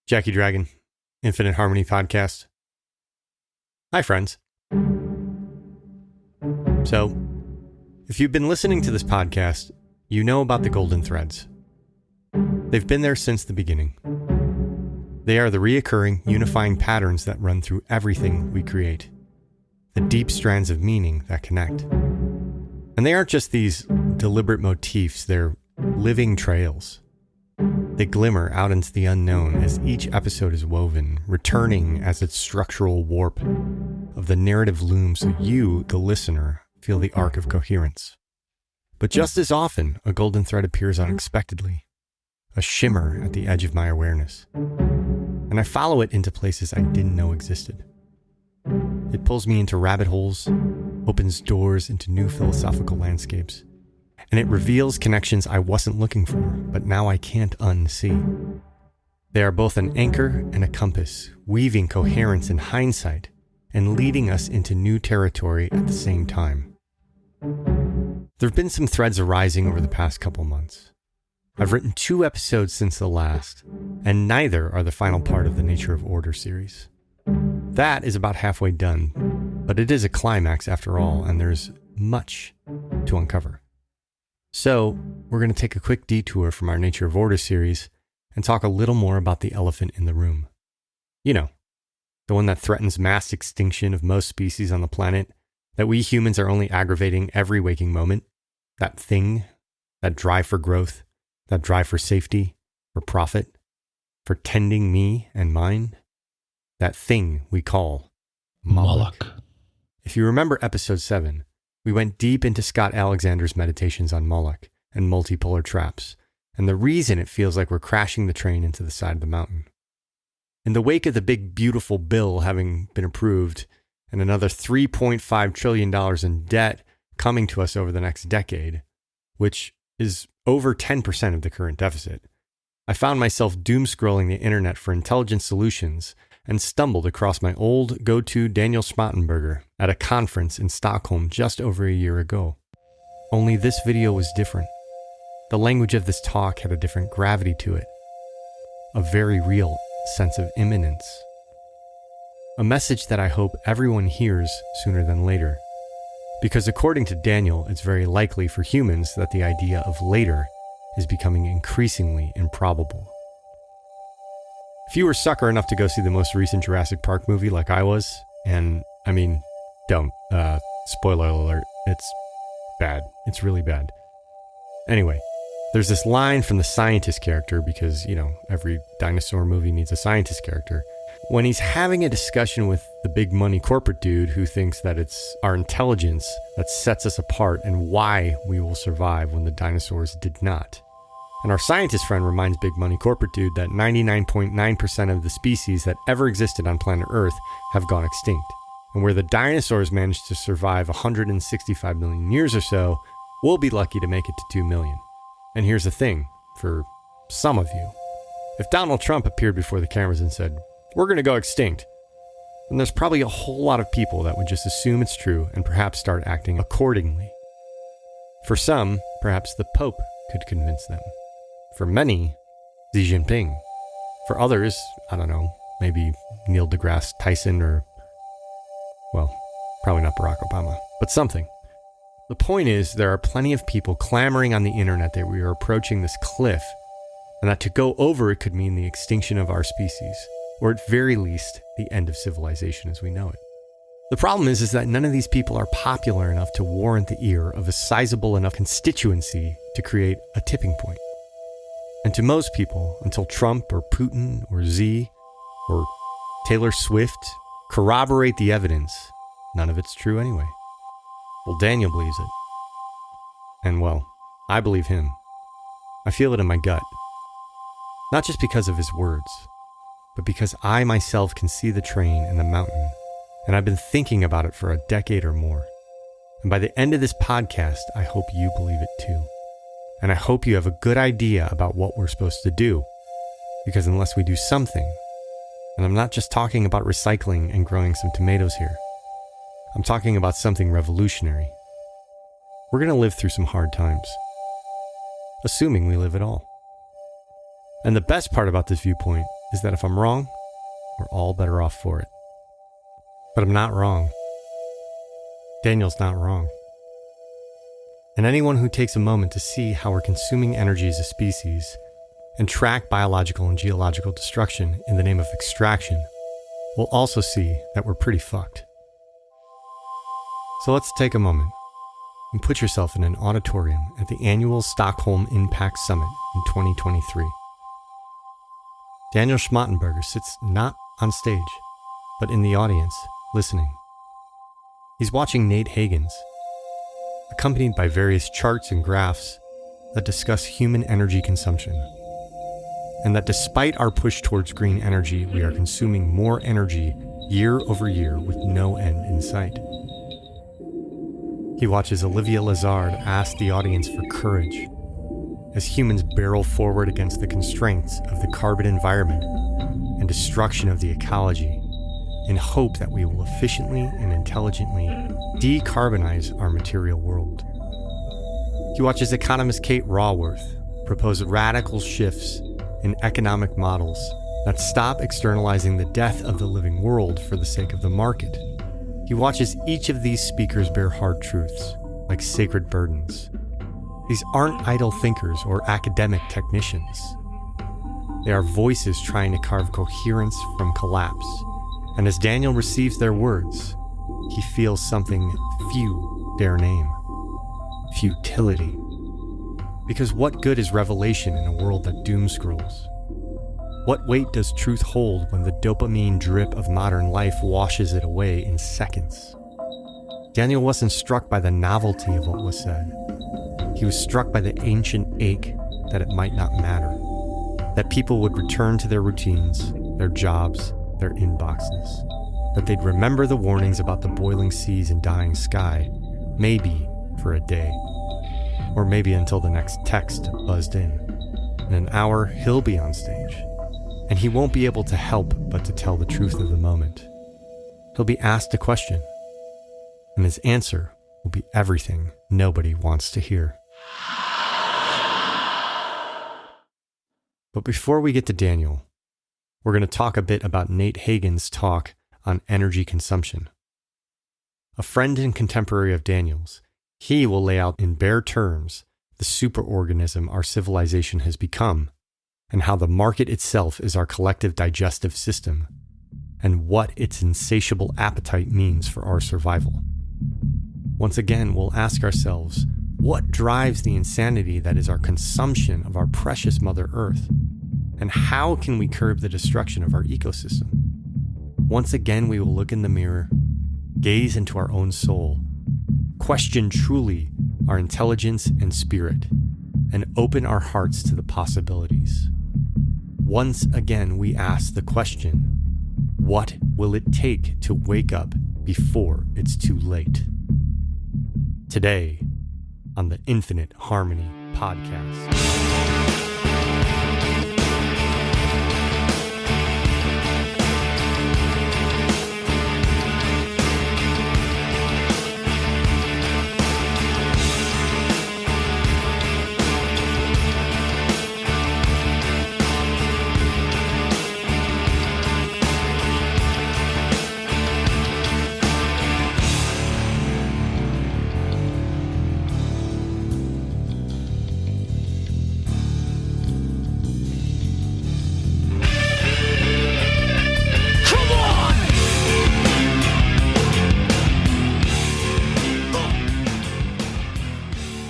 Jackie Dragon, Infinite Harmony Podcast. Hi, friends. So, if you've been listening to this podcast, you know about the golden threads. They've been there since the beginning. They are the reoccurring, unifying patterns that run through everything we create. The deep strands of meaning that connect. And they aren't just these deliberate motifs, they're living trails. They glimmer out into the unknown as each episode is woven, returning as its structural warp of the narrative looms so you, the listener, feel the arc of coherence. But just as often, a golden thread appears unexpectedly, a shimmer at the edge of my awareness. And I follow it into places I didn't know existed. It pulls me into rabbit holes, opens doors into new philosophical landscapes, and it reveals connections I wasn't looking for, but now I can't unsee. They are both an anchor and a compass, weaving coherence in hindsight and leading us into new territory at the same time. There have been some threads arising over the past couple months. I've written 2 episodes since the last, and neither are the final part of the Nature of Order series. That is about halfway done, but it is a climax after all, and there's much to uncover. So, we're going to take a quick detour from our Nature of Order series and talk a little more about the elephant in the room. You know, the one that threatens mass extinction of most species on the planet, that we humans are only aggravating every waking moment. That thing, that drive for growth, that drive for safety, for profit, for tending me and mine. That thing we call Moloch. If you remember episode 7, we went deep into Scott Alexander's meditations on Moloch and multipolar traps, and the reason it feels like we're crashing the train into the side of the mountain. In the wake of the big beautiful bill having been approved and another $3.5 trillion in debt coming to us over the next decade, which is over 10% of the current deficit, I found myself doom-scrolling the internet for intelligent solutions and stumbled across my old go-to Daniel Schmachtenberger at a conference in Stockholm just over a year ago. Only this video was different. The language of this talk had a different gravity to it, a very real sense of immanence. A message that I hope everyone hears sooner than later, because according to Daniel, it's very likely for humans that the idea of later is becoming increasingly improbable. If you were sucker enough to go see the most recent Jurassic Park movie like I was, and I mean, don't, spoiler alert, it's bad. It's really bad. Anyway, there's this line from the scientist character, because, you know, every dinosaur movie needs a scientist character, when he's having a discussion with the big money corporate dude who thinks that it's our intelligence that sets us apart and why we will survive when the dinosaurs did not. And our scientist friend reminds big money corporate dude that 99.9% of the species that ever existed on planet Earth have gone extinct. And where the dinosaurs managed to survive 165 million years or so, we'll be lucky to make it to 2 million. And here's the thing, for some of you. If Donald Trump appeared before the cameras and said, "We're going to go extinct," then there's probably a whole lot of people that would just assume it's true and perhaps start acting accordingly. For some, perhaps the Pope could convince them. For many, Xi Jinping. For others, I don't know, maybe Neil deGrasse Tyson or, well, probably not Barack Obama, but something. The point is, there are plenty of people clamoring on the internet that we are approaching this cliff, and that to go over it could mean the extinction of our species, or at very least, the end of civilization as we know it. The problem is that none of these people are popular enough to warrant the ear of a sizable enough constituency to create a tipping point. And to most people, until Trump or Putin or Xi or Taylor Swift corroborate the evidence, none of it's true anyway. Well, Daniel believes it. And well, I believe him. I feel it in my gut. Not just because of his words, but because I myself can see the train and the mountain, and I've been thinking about it for a decade or more. And by the end of this podcast, I hope you believe it too. And I hope you have a good idea about what we're supposed to do. Because unless we do something, and I'm not just talking about recycling and growing some tomatoes here, I'm talking about something revolutionary. We're going to live through some hard times. Assuming we live at all. And the best part about this viewpoint is that if I'm wrong, we're all better off for it. But I'm not wrong. Daniel's not wrong. And anyone who takes a moment to see how we're consuming energy as a species and track biological and geological destruction in the name of extraction will also see that we're pretty fucked. So let's take a moment and put yourself in an auditorium at the annual Stockholm Impact Summit in 2023. Daniel Schmachtenberger sits not on stage, but in the audience, listening. He's watching Nate Hagens, accompanied by various charts and graphs that discuss human energy consumption, and that despite our push towards green energy, we are consuming more energy year over year with no end in sight. He watches Olivia Lazard ask the audience for courage as humans barrel forward against the constraints of the carbon environment and destruction of the ecology in hope that we will efficiently and intelligently decarbonize our material world. He watches economist Kate Raworth propose radical shifts in economic models that stop externalizing the death of the living world for the sake of the market. He watches each of these speakers bear hard truths, like sacred burdens. These aren't idle thinkers or academic technicians. They are voices trying to carve coherence from collapse. And as Daniel receives their words, he feels something few dare name: futility. Because what good is revelation in a world that doom scrolls? What weight does truth hold when the dopamine drip of modern life washes it away in seconds? Daniel wasn't struck by the novelty of what was said. He was struck by the ancient ache that it might not matter, that people would return to their routines, their jobs, their inboxes, that they'd remember the warnings about the boiling seas and dying sky, maybe for a day, or maybe until the next text buzzed in. In an hour, he'll be on stage, and he won't be able to help but to tell the truth of the moment. He'll be asked a question, and his answer will be everything nobody wants to hear. But before we get to Daniel, we're going to talk a bit about Nate Hagens' talk on energy consumption. A friend and contemporary of Daniel's, he will lay out in bare terms the superorganism our civilization has become, and how the market itself is our collective digestive system, and what its insatiable appetite means for our survival. Once again, we'll ask ourselves, what drives the insanity that is our consumption of our precious Mother Earth? And how can we curb the destruction of our ecosystem? Once again, we will look in the mirror, gaze into our own soul, question truly our intelligence and spirit, and open our hearts to the possibilities. Once again, we ask the question, what will it take to wake up before it's too late? Today, on the Infinite Harmony Podcast.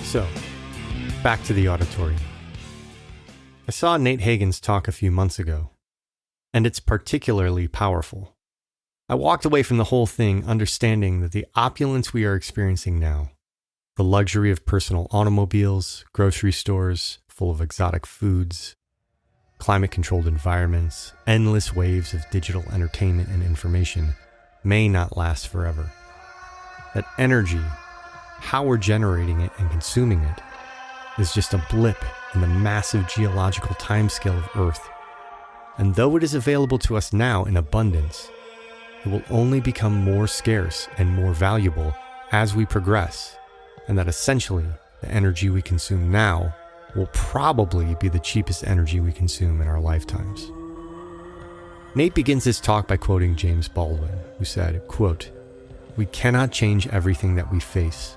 So, back to the auditorium. I saw Nate Hagens' talk a few months ago, and it's particularly powerful. I walked away from the whole thing understanding that the opulence we are experiencing now, the luxury of personal automobiles, grocery stores full of exotic foods, climate-controlled environments, endless waves of digital entertainment and information may not last forever. That energy, how we're generating it and consuming it, is just a blip in the massive geological timescale of Earth. And though it is available to us now in abundance, it will only become more scarce and more valuable as we progress, and that essentially the energy we consume now will probably be the cheapest energy we consume in our lifetimes. Nate begins his talk by quoting James Baldwin, who said, quote, "We cannot change everything that we face,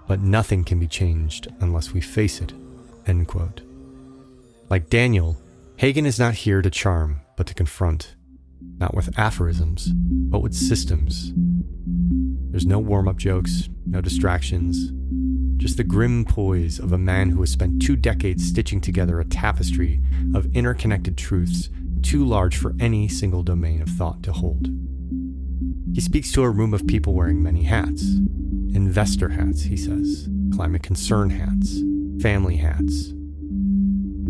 but nothing can be changed unless we face it," end quote. Like Daniel, Hagen is not here to charm, but to confront. Not with aphorisms, but with systems. There's no warm-up jokes, no distractions, just the grim poise of a man who has spent 2 decades stitching together a tapestry of interconnected truths too large for any single domain of thought to hold. He speaks to a room of people wearing many hats. Investor hats, he says, climate concern hats, family hats.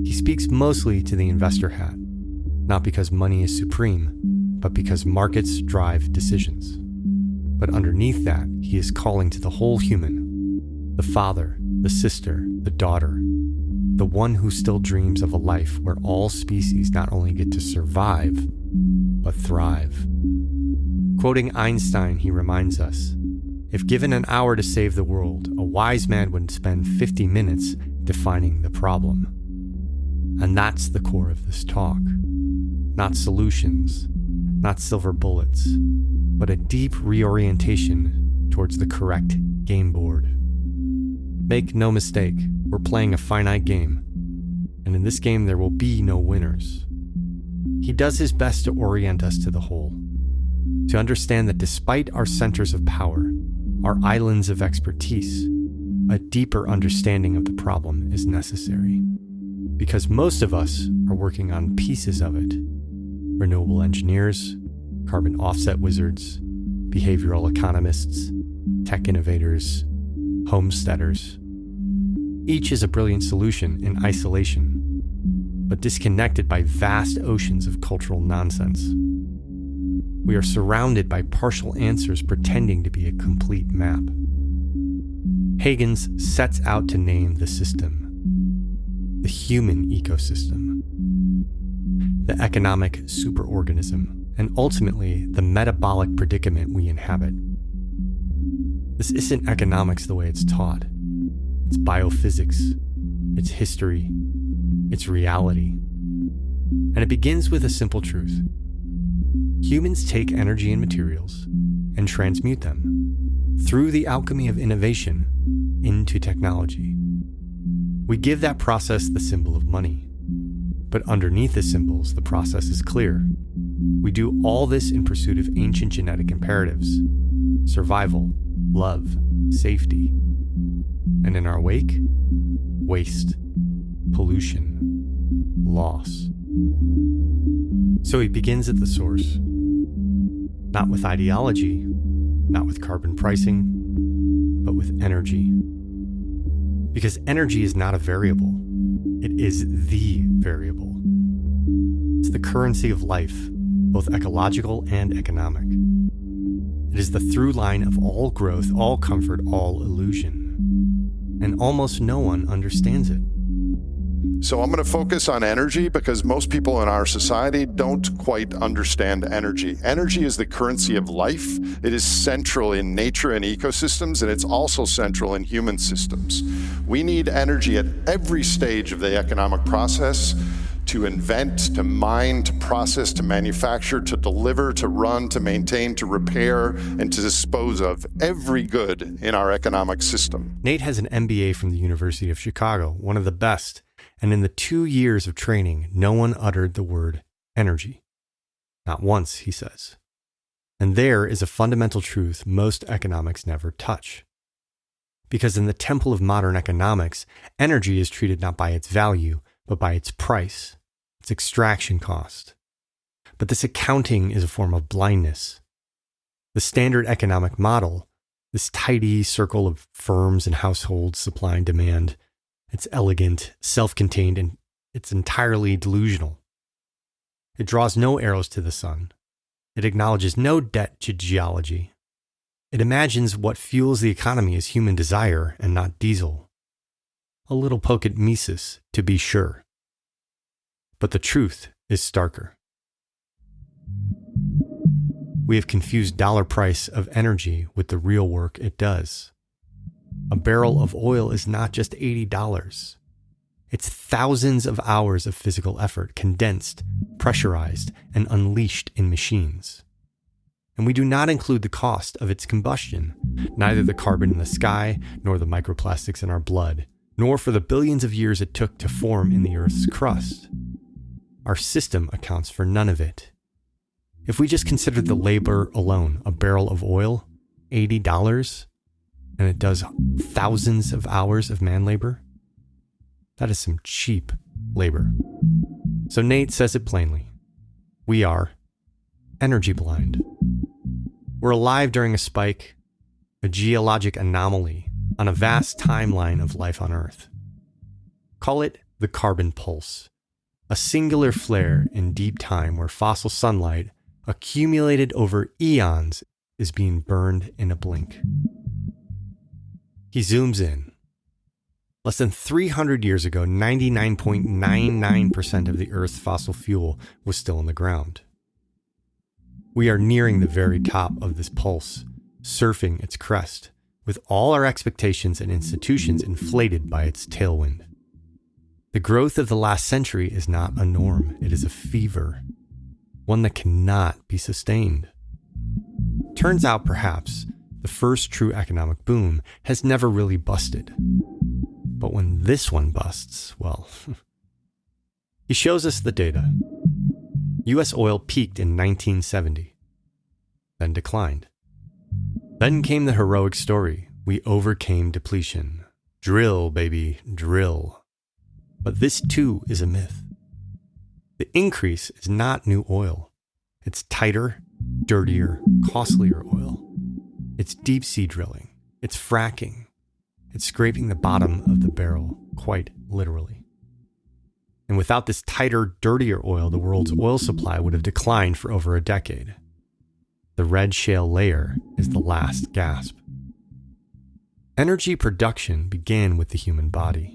He speaks mostly to the investor hat, not because money is supreme, but because markets drive decisions. But underneath that, he is calling to the whole human, the father, the sister, the daughter, the one who still dreams of a life where all species not only get to survive, but thrive. Quoting Einstein, he reminds us, if given an hour to save the world, a wise man would spend 50 minutes defining the problem. And that's the core of this talk. Not solutions, not silver bullets, but a deep reorientation towards the correct game board. Make no mistake, we're playing a finite game, and in this game there will be no winners. He does his best to orient us to the whole, to understand that despite our centers of power, our islands of expertise, a deeper understanding of the problem is necessary. Because most of us are working on pieces of it. Renewable engineers, carbon offset wizards, behavioral economists, tech innovators, homesteaders. Each is a brilliant solution in isolation, but disconnected by vast oceans of cultural nonsense. We are surrounded by partial answers pretending to be a complete map. Hagens sets out to name the system, the human ecosystem, the economic superorganism, and ultimately the metabolic predicament we inhabit. This isn't economics the way it's taught. It's biophysics, it's history, it's reality. And it begins with a simple truth. Humans take energy and materials and transmute them through the alchemy of innovation into technology. We give that process the symbol of money. But underneath the symbols, the process is clear. We do all this in pursuit of ancient genetic imperatives: survival, love, safety. And in our wake, waste, pollution, loss. So he begins at the source. Not with ideology, not with carbon pricing, but with energy. Because energy is not a variable. It is the variable. It's the currency of life, both ecological and economic. It is the through line of all growth, all comfort, all illusion. And almost no one understands it. So I'm going to focus on energy because most people in our society don't quite understand energy. Energy is the currency of life. It is central in nature and ecosystems, and it's also central in human systems. We need energy at every stage of the economic process to invent, to mine, to process, to manufacture, to deliver, to run, to maintain, to repair, and to dispose of every good in our economic system. Nate has an MBA from the University of Chicago, one of the best. And in the 2 years of training, no one uttered the word energy. Not once, he says. And there is a fundamental truth most economics never touch. Because in the temple of modern economics, energy is treated not by its value, but by its price, its extraction cost. But this accounting is a form of blindness. The standard economic model, this tidy circle of firms and households, supply and demand, it's elegant, self-contained, and it's entirely delusional. It draws no arrows to the sun. It acknowledges no debt to geology. It imagines what fuels the economy is human desire and not diesel. A little poke at Mises, to be sure. But the truth is starker. We have confused dollar price of energy with the real work it does. A barrel of oil is not just $80. It's thousands of hours of physical effort condensed, pressurized and unleashed in machines. And we do not include the cost of its combustion, neither the carbon in the sky, nor the microplastics in our blood, nor for the billions of years it took to form in the Earth's crust. Our system accounts for none of it. If we just consider the labor alone, a barrel of oil, $80, and it does thousands of hours of man labor, that is some cheap labor. So Nate says it plainly. We are energy blind. We're alive during a spike, a geologic anomaly on a vast timeline of life on Earth. Call it the carbon pulse, a singular flare in deep time where fossil sunlight, accumulated over eons, is being burned in a blink. He zooms in. Less than 300 years ago, 99.99% of the Earth's fossil fuel was still in the ground. We are nearing the very top of this pulse, surfing its crest, with all our expectations and institutions inflated by its tailwind. The growth of the last century is not a norm, it is a fever, one that cannot be sustained. Turns out, perhaps, the first true economic boom has never really busted. But when this one busts, well, he shows us the data. U.S. oil peaked in 1970, then declined. Then came the heroic story. We overcame depletion. Drill, baby, drill. But this too is a myth. The increase is not new oil. It's tighter, dirtier, costlier oil. It's deep sea drilling. It's fracking. It's scraping the bottom of the barrel, quite literally. And without this tighter, dirtier oil, the world's oil supply would have declined for over a decade. The red shale layer is the last gasp. Energy production began with the human body.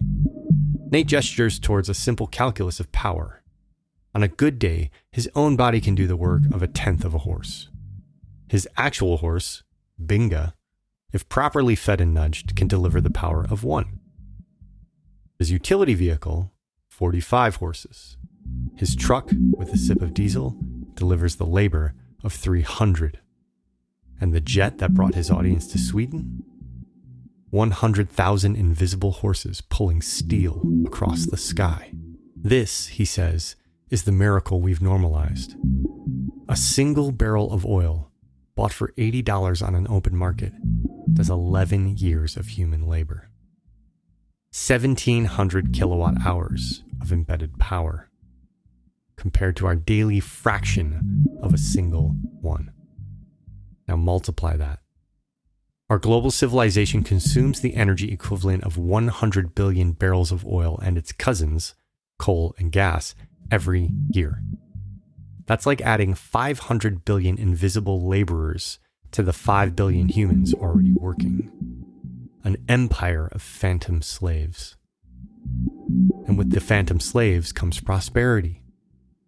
Nate gestures towards a simple calculus of power. On a good day, his own body can do the work of a tenth of a horse. His actual horse, Binga, if properly fed and nudged, can deliver the power of one. His utility vehicle, 45 horses. His truck, with a sip of diesel, delivers the labor of 300. And the jet that brought his audience to Sweden? 100,000 invisible horses pulling steel across the sky. This, he says, is the miracle we've normalized. A single barrel of oil, bought for $80 on an open market, does 11 years of human labor. 1,700 kilowatt hours of embedded power, compared to our daily fraction of a single one. Now multiply that. Our global civilization consumes the energy equivalent of 100 billion barrels of oil and its cousins, coal and gas, every year. That's like adding 500 billion invisible laborers to the 5 billion humans already working. An empire of phantom slaves. And with the phantom slaves comes prosperity,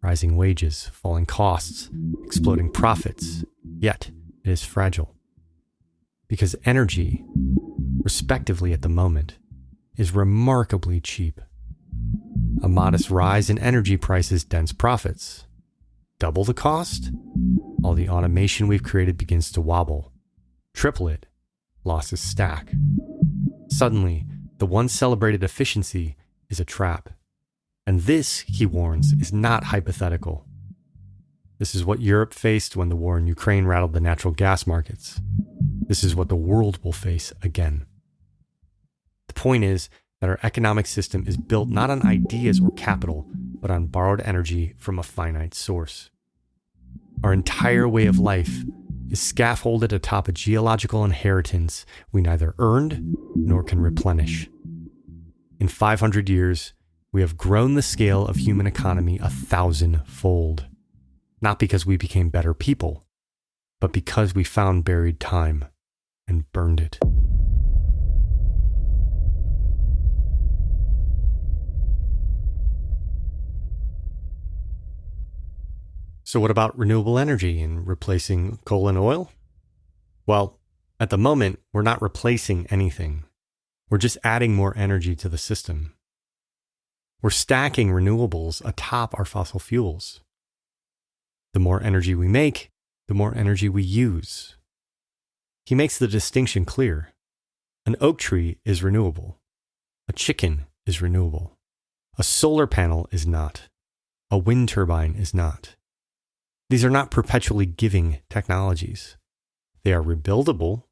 rising wages, falling costs, exploding profits, yet it is fragile. Because energy, respectively at the moment, is remarkably cheap. A modest rise in energy prices dents profits. Double the cost? All the automation we've created begins to wobble. Triple it, losses stack. Suddenly, the once celebrated efficiency is a trap. And this, he warns, is not hypothetical. This is what Europe faced when the war in Ukraine rattled the natural gas markets. This is what the world will face again. The point is that our economic system is built not on ideas or capital, but on borrowed energy from a finite source. Our entire way of life is scaffolded atop a geological inheritance we neither earned nor can replenish. In 500 years, we have grown the scale of human economy 1,000-fold. Not because we became better people, but because we found buried time and burned it. So what about renewable energy and replacing coal and oil? Well, at the moment, we're not replacing anything. We're just adding more energy to the system. We're stacking renewables atop our fossil fuels. The more energy we make, the more energy we use. He makes the distinction clear. An oak tree is renewable. A chicken is renewable. A solar panel is not. A wind turbine is not. These are not perpetually giving technologies. They are rebuildable,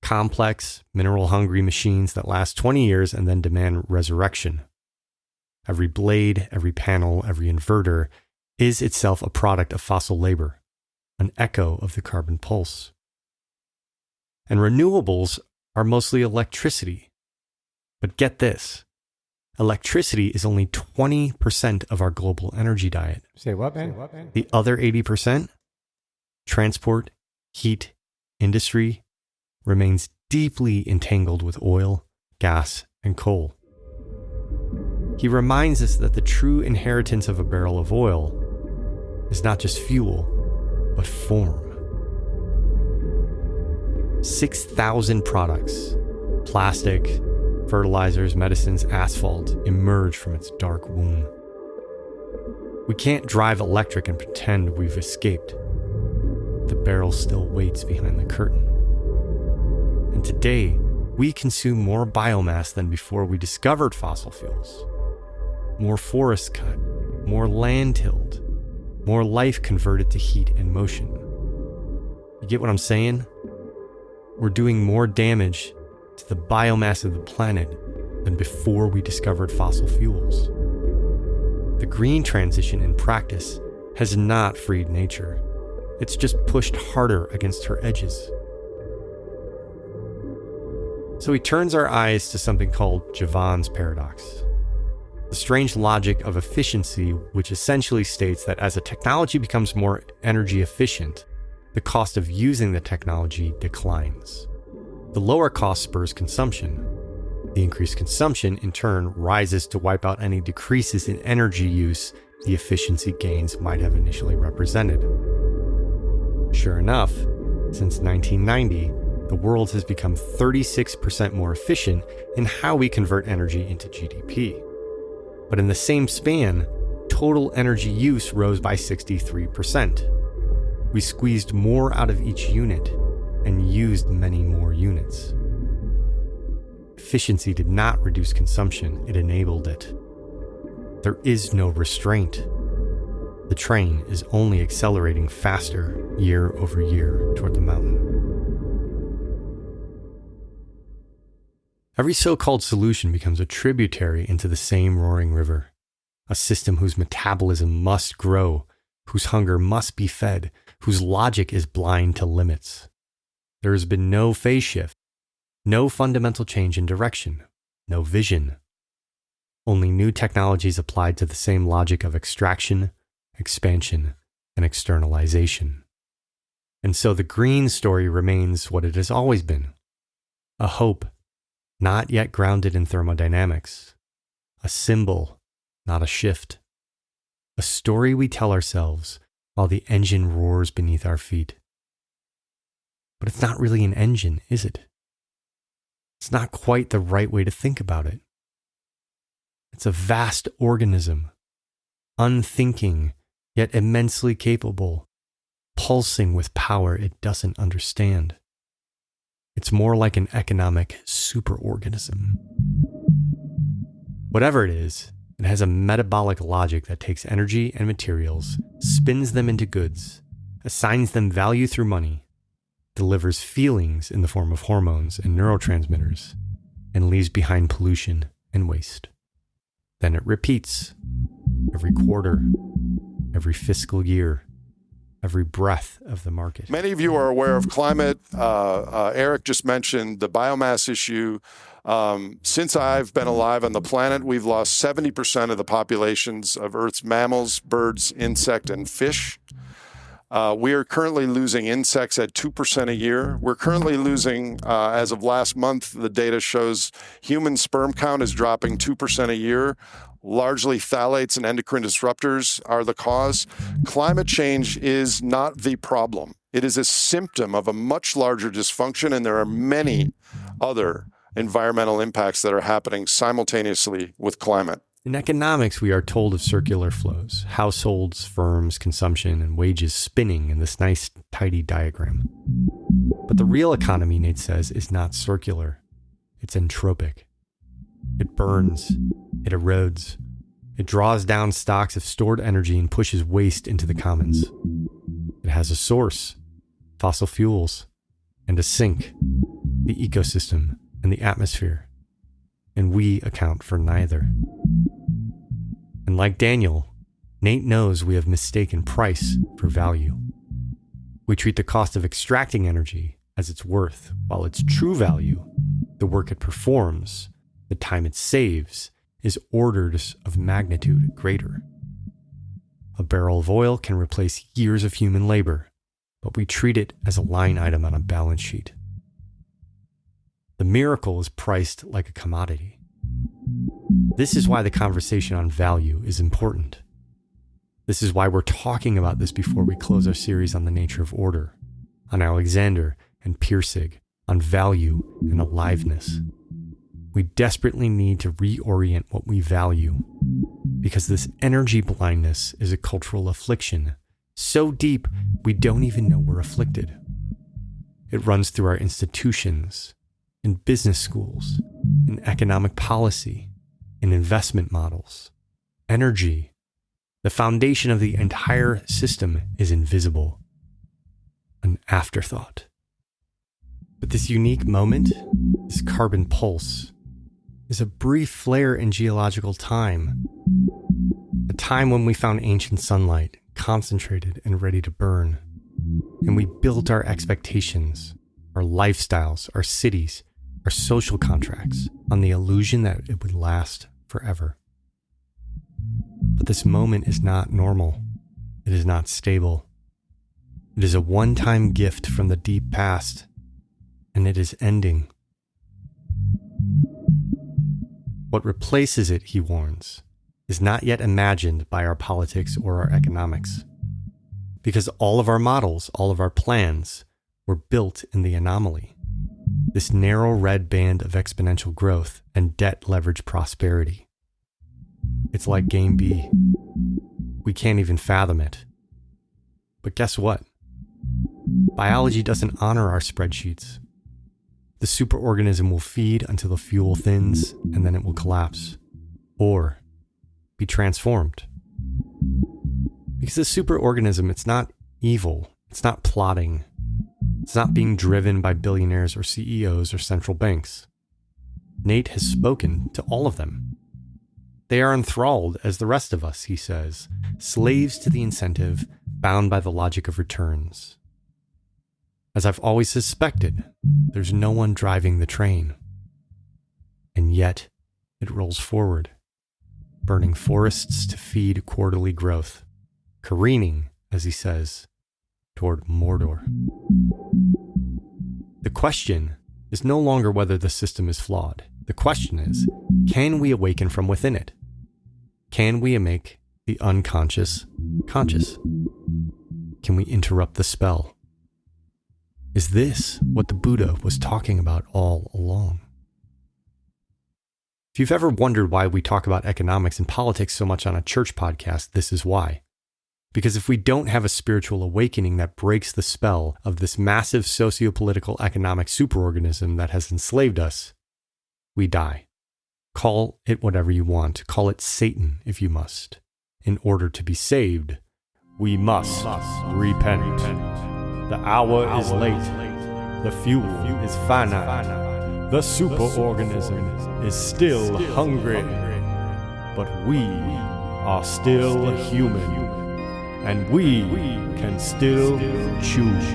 complex, mineral-hungry machines that last 20 years and then demand resurrection. Every blade, every panel, every inverter is itself a product of fossil labor, an echo of the carbon pulse. And renewables are mostly electricity. But get this, electricity is only 20% of our global energy diet. Say what, man? The other 80%, transport, heat, industry, remains deeply entangled with oil, gas, and coal. He reminds us that the true inheritance of a barrel of oil is not just fuel, but form. 6,000 products, plastic, fertilizers, medicines, asphalt, emerge from its dark womb. We can't drive electric and pretend we've escaped. The barrel still waits behind the curtain. And today, we consume more biomass than before we discovered fossil fuels. More forests cut, more land tilled, more life converted to heat and motion. You get what I'm saying? We're doing more damage to the biomass of the planet than before we discovered fossil fuels. The green transition in practice has not freed nature. It's just pushed harder against her edges. So he turns our eyes to something called Jevons paradox. The strange logic of efficiency, which essentially states that as a technology becomes more energy efficient, the cost of using the technology declines. The lower cost spurs consumption. The increased consumption, in turn, rises to wipe out any decreases in energy use the efficiency gains might have initially represented. Sure enough, since 1990, the world has become 36% more efficient in how we convert energy into GDP. But in the same span, total energy use rose by 63%. We squeezed more out of each unit and used many more units. Efficiency did not reduce consumption, it enabled it. There is no restraint. The train is only accelerating faster year over year toward the mountain. Every so-called solution becomes a tributary into the same roaring river, a system whose metabolism must grow, whose hunger must be fed, whose logic is blind to limits. There has been no phase shift, no fundamental change in direction, no vision. Only new technologies applied to the same logic of extraction, expansion, and externalization. And so the green story remains what it has always been, a hope not yet grounded in thermodynamics, a symbol, not a shift, a story we tell ourselves while the engine roars beneath our feet. But it's not really an engine, is it? It's not quite the right way to think about it. It's a vast organism, unthinking, yet immensely capable, pulsing with power it doesn't understand. It's more like an economic superorganism. Whatever it is, it has a metabolic logic that takes energy and materials, spins them into goods, assigns them value through money, delivers feelings in the form of hormones and neurotransmitters, and leaves behind pollution and waste. Then it repeats every quarter, every fiscal year, every breath of the market. Many of you are aware of climate. Eric just mentioned the biomass issue. Since I've been alive on the planet, we've lost 70% of the populations of Earth's mammals, birds, insect, and fish. We are currently losing insects at 2% a year. We're currently losing, as of last month, the data shows human sperm count is dropping 2% a year. Largely phthalates and endocrine disruptors are the cause. Climate change is not the problem. It is a symptom of a much larger dysfunction, and there are many other environmental impacts that are happening simultaneously with climate. In economics, we are told of circular flows, households, firms, consumption, and wages spinning in this nice, tidy diagram. But the real economy, Nate says, is not circular. It's entropic. It burns. It erodes. It draws down stocks of stored energy and pushes waste into the commons. It has a source, fossil fuels, and a sink, the ecosystem and the atmosphere. And we account for neither. And like Daniel, Nate knows we have mistaken price for value. We treat the cost of extracting energy as its worth, while its true value, the work it performs, the time it saves, is orders of magnitude greater. A barrel of oil can replace years of human labor, but we treat it as a line item on a balance sheet. The miracle is priced like a commodity. This is why the conversation on value is important. This is why we're talking about this before we close our series on the nature of order, on Alexander and Pirsig, on value and aliveness. We desperately need to reorient what we value, because this energy blindness is a cultural affliction, so deep we don't even know we're afflicted. It runs through our institutions, in business schools, in economic policy, in investment models. Energy, the foundation of the entire system, is invisible, an afterthought. But this unique moment, this carbon pulse, is a brief flare in geological time, a time when we found ancient sunlight, concentrated and ready to burn, and we built our expectations, our lifestyles, our cities, our social contracts on the illusion that it would last forever. But this moment is not normal. It is not stable. It is a one-time gift from the deep past, and it is ending. What replaces it, he warns, is not yet imagined by our politics or our economics. Because all of our models, all of our plans, were built in the anomaly. This narrow red band of exponential growth and debt-leveraged prosperity. It's like Game B. We can't even fathom it. But guess what? Biology doesn't honor our spreadsheets. The superorganism will feed until the fuel thins, and then it will collapse. Or be transformed. Because the superorganism, it's not evil. It's not plotting. It's not being driven by billionaires or CEOs or central banks. Nate has spoken to all of them. They are enthralled as the rest of us, he says, slaves to the incentive, bound by the logic of returns. As I've always suspected, there's no one driving the train. And yet, it rolls forward, burning forests to feed quarterly growth, careening, as he says, toward Mordor. The question is no longer whether the system is flawed. The question is, can we awaken from within it? Can we make the unconscious conscious? Can we interrupt the spell? Is this what the Buddha was talking about all along? If you've ever wondered why we talk about economics and politics so much on a church podcast, this is why. Because if we don't have a spiritual awakening that breaks the spell of this massive socio-political economic superorganism that has enslaved us, we die. Call it whatever you want. Call it Satan if you must. In order to be saved, we must repent. The hour is late. The fuel is finite. The superorganism is still hungry. But we are still human. And we can still choose.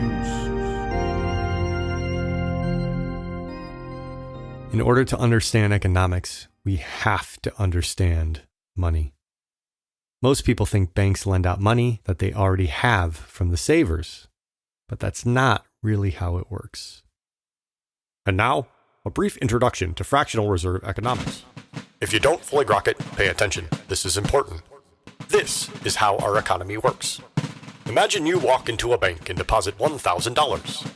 In order to understand economics, we have to understand money. Most people think banks lend out money that they already have from the savers, but that's not really how it works. And now, a brief introduction to fractional reserve economics. If you don't fully grok it, pay attention. This is important. This is how our economy works. Imagine you walk into a bank and deposit $1,000.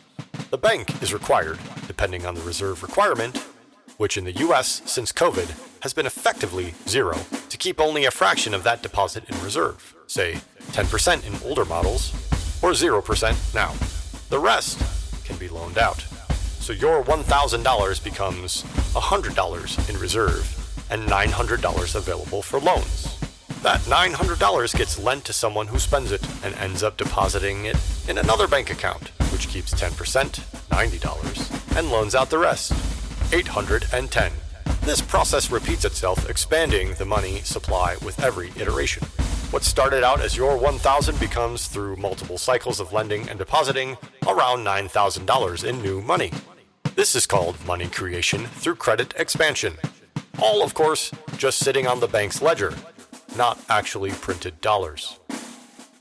The bank is required, depending on the reserve requirement, which in the US since COVID has been effectively zero, to keep only a fraction of that deposit in reserve, say 10% in older models, or 0% now. The rest can be loaned out. So your $1,000 becomes $100 in reserve and $900 available for loans. That $900 gets lent to someone who spends it and ends up depositing it in another bank account, which keeps 10%, $90, and loans out the rest, $810. This process repeats itself, expanding the money supply with every iteration. What started out as your $1,000 becomes, through multiple cycles of lending and depositing, around $9,000 in new money. This is called money creation through credit expansion. All, of course, just sitting on the bank's ledger, not actually printed dollars.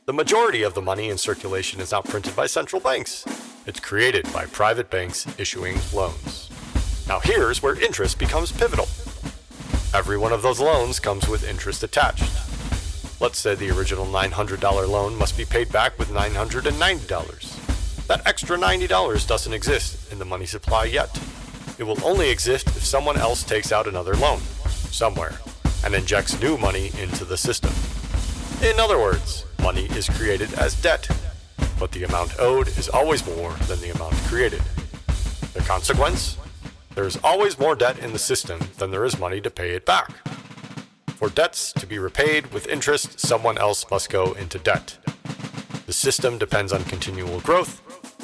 The majority of the money in circulation is not printed by central banks. It's created by private banks issuing loans. Now here's where interest becomes pivotal. Every one of those loans comes with interest attached. Let's say the original $900 loan must be paid back with $990. That extra $90 doesn't exist in the money supply yet. It will only exist if someone else takes out another loan, somewhere, and injects new money into the system. In other words, money is created as debt, but the amount owed is always more than the amount created. The consequence? There's always more debt in the system than there is money to pay it back. For debts to be repaid with interest, someone else must go into debt. The system depends on continual growth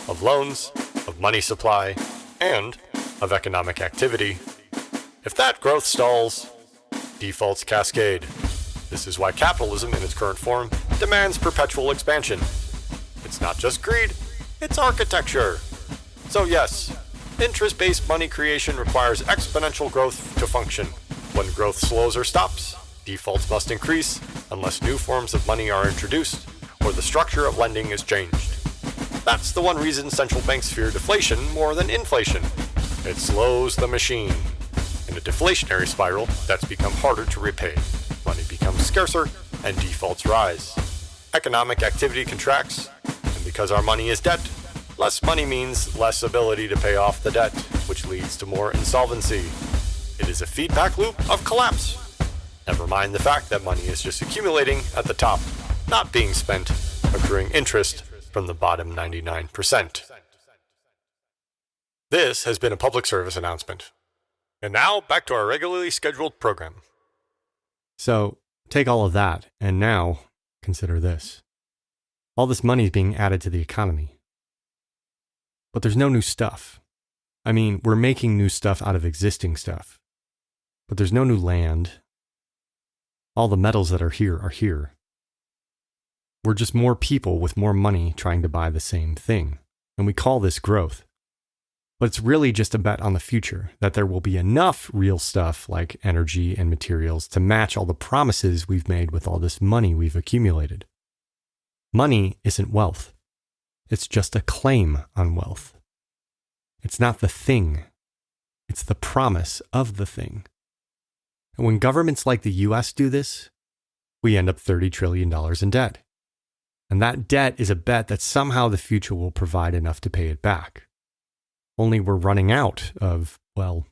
of loans, of money supply, and of economic activity. If that growth stalls, defaults cascade. This is why capitalism in its current form demands perpetual expansion. It's not just greed, it's architecture. So yes, interest-based money creation requires exponential growth to function. When growth slows or stops, defaults must increase unless new forms of money are introduced or the structure of lending is changed. That's the one reason central banks fear deflation more than inflation. It slows the machine. In a deflationary spiral, debts become harder to repay. Money becomes scarcer and defaults rise. Economic activity contracts, and because our money is debt, less money means less ability to pay off the debt, which leads to more insolvency. It is a feedback loop of collapse. Never mind the fact that money is just accumulating at the top, not being spent, accruing interest from the bottom 99%. This has been a public service announcement. And now, back to our regularly scheduled program. So, take all of that, and now, consider this. All this money is being added to the economy. But there's no new stuff. I mean, we're making new stuff out of existing stuff. But there's no new land. All the metals that are here are here. We're just more people with more money trying to buy the same thing. And we call this growth. But it's really just a bet on the future, that there will be enough real stuff like energy and materials to match all the promises we've made with all this money we've accumulated. Money isn't wealth. It's just a claim on wealth. It's not the thing. It's the promise of the thing. And when governments like the US do this, we end up $30 trillion in debt. And that debt is a bet that somehow the future will provide enough to pay it back. Only we're running out of, well,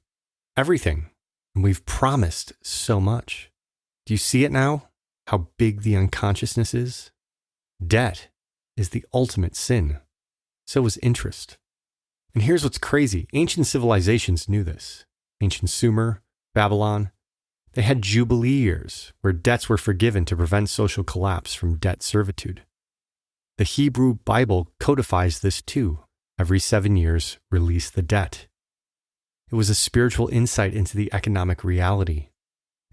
everything. And we've promised so much. Do you see it now? How big the unconsciousness is? Debt is the ultimate sin. So is interest. And here's what's crazy. Ancient civilizations knew this. Ancient Sumer, Babylon, they had Jubilee years where debts were forgiven to prevent social collapse from debt servitude. The Hebrew Bible codifies this too. Every 7 years, release the debt. It was a spiritual insight into the economic reality.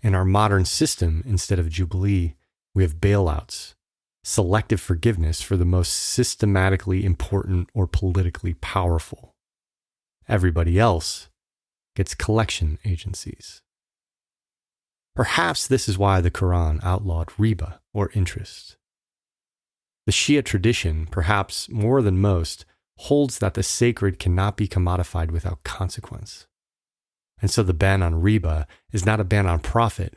In our modern system, instead of Jubilee, we have bailouts, selective forgiveness for the most systematically important or politically powerful. Everybody else gets collection agencies. Perhaps this is why the Quran outlawed riba, or interest. The Shia tradition, perhaps more than most, holds that the sacred cannot be commodified without consequence. And so the ban on riba is not a ban on profit,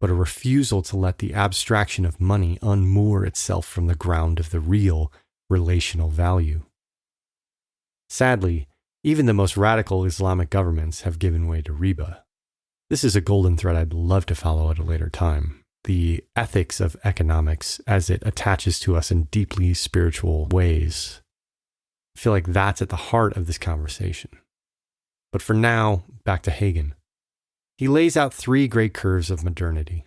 but a refusal to let the abstraction of money unmoor itself from the ground of the real relational value. Sadly, even the most radical Islamic governments have given way to riba. This is a golden thread I'd love to follow at a later time. the ethics of economics as it attaches to us in deeply spiritual ways. I feel like that's at the heart of this conversation. But for now, back to Hagen. He lays out 3 great curves of modernity.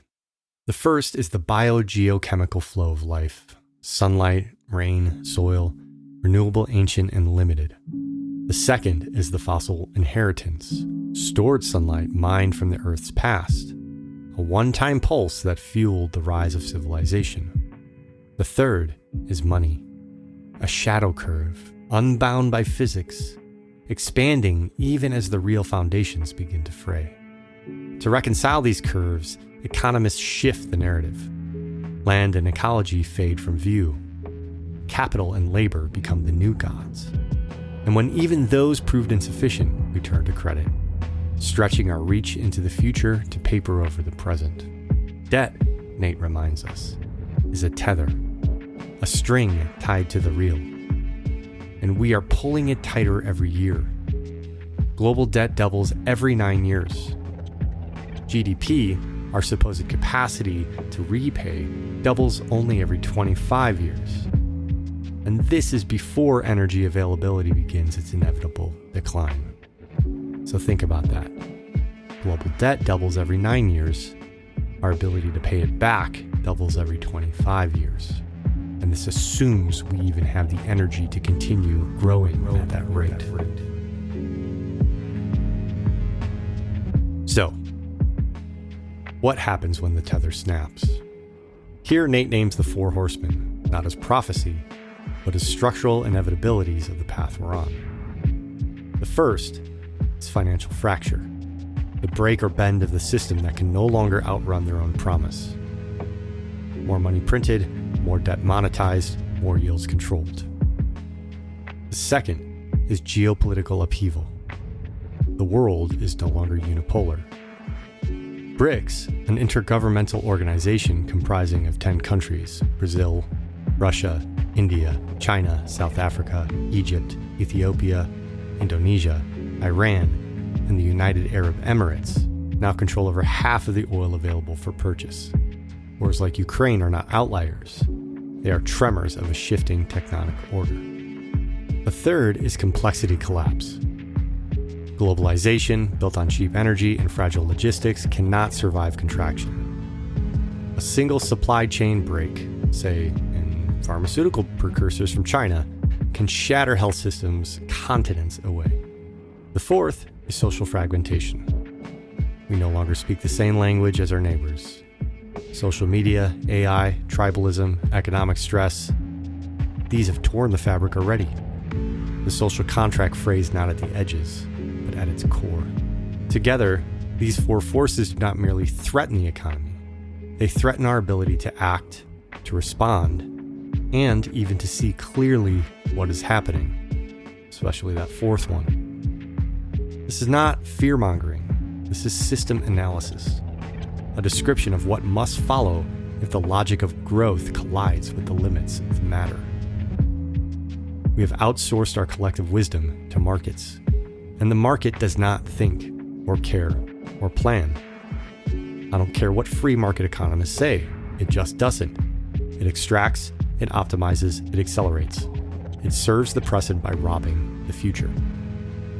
The first is the biogeochemical flow of life: sunlight, rain, soil, renewable, ancient, and limited. The second is the fossil inheritance: stored sunlight mined from the Earth's past, a one-time pulse that fueled the rise of civilization. The third is money, a shadow curve, unbound by physics, expanding even as the real foundations begin to fray. To reconcile these curves, economists shift the narrative. Land and ecology fade from view. Capital and labor become the new gods. And when even those proved insufficient, we turn to credit, stretching our reach into the future to paper over the present. Debt, Nate reminds us, is a tether, a string tied to the real. And we are pulling it tighter every year. Global debt doubles every 9 years. GDP, our supposed capacity to repay, doubles only every 25 years. And this is before energy availability begins its inevitable decline. So think about that. Global debt doubles every 9 years. Our ability to pay it back doubles every 25 years. And this assumes we even have the energy to continue growing at that rate. So, what happens when the tether snaps? Here, Nate names the 4 horsemen, not as prophecy, but as structural inevitabilities of the path we're on. The first is financial fracture, the break or bend of the system that can no longer outrun their own promise. More money printed, more debt monetized, more yields controlled. The second is geopolitical upheaval. The world is no longer unipolar. BRICS, an intergovernmental organization comprising of 10 countries, Brazil, Russia, India, China, South Africa, Egypt, Ethiopia, Indonesia, Iran, and the United Arab Emirates, now control over half of the oil available for purchase. Wars like Ukraine are not outliers. They are tremors of a shifting tectonic order. The third is complexity collapse. Globalization, built on cheap energy and fragile logistics, cannot survive contraction. A single supply chain break, say in pharmaceutical precursors from China, can shatter health systems continents away. The fourth is social fragmentation. We no longer speak the same language as our neighbors. Social media, AI, tribalism, economic stress, these have torn the fabric already. The social contract frays not at the edges, but at its core. Together, these 4 forces do not merely threaten the economy. They threaten our ability to act, to respond, and even to see clearly what is happening, especially that 4th one. This is not fear-mongering. This is system analysis, a description of what must follow if the logic of growth collides with the limits of matter. We have outsourced our collective wisdom to markets, and the market does not think or care or plan. I don't care what free market economists say, it just doesn't. It extracts, it optimizes, it accelerates. It serves the present by robbing the future.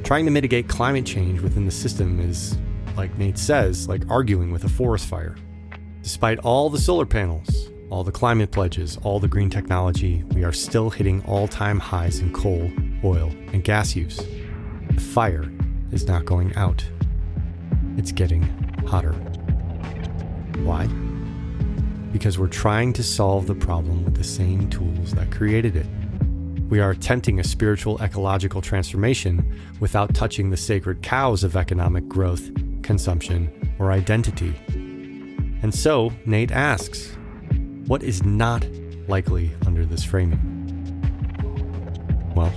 Trying to mitigate climate change within the system is, like Nate says, like arguing with a forest fire. Despite all the solar panels, all the climate pledges, all the green technology, we are still hitting all-time highs in coal, oil, and gas use. The fire is not going out. It's getting hotter. Why? Because we're trying to solve the problem with the same tools that created it. We are attempting a spiritual ecological transformation without touching the sacred cows of economic growth, consumption, or identity. And so, Nate asks, what is not likely under this framing? Well,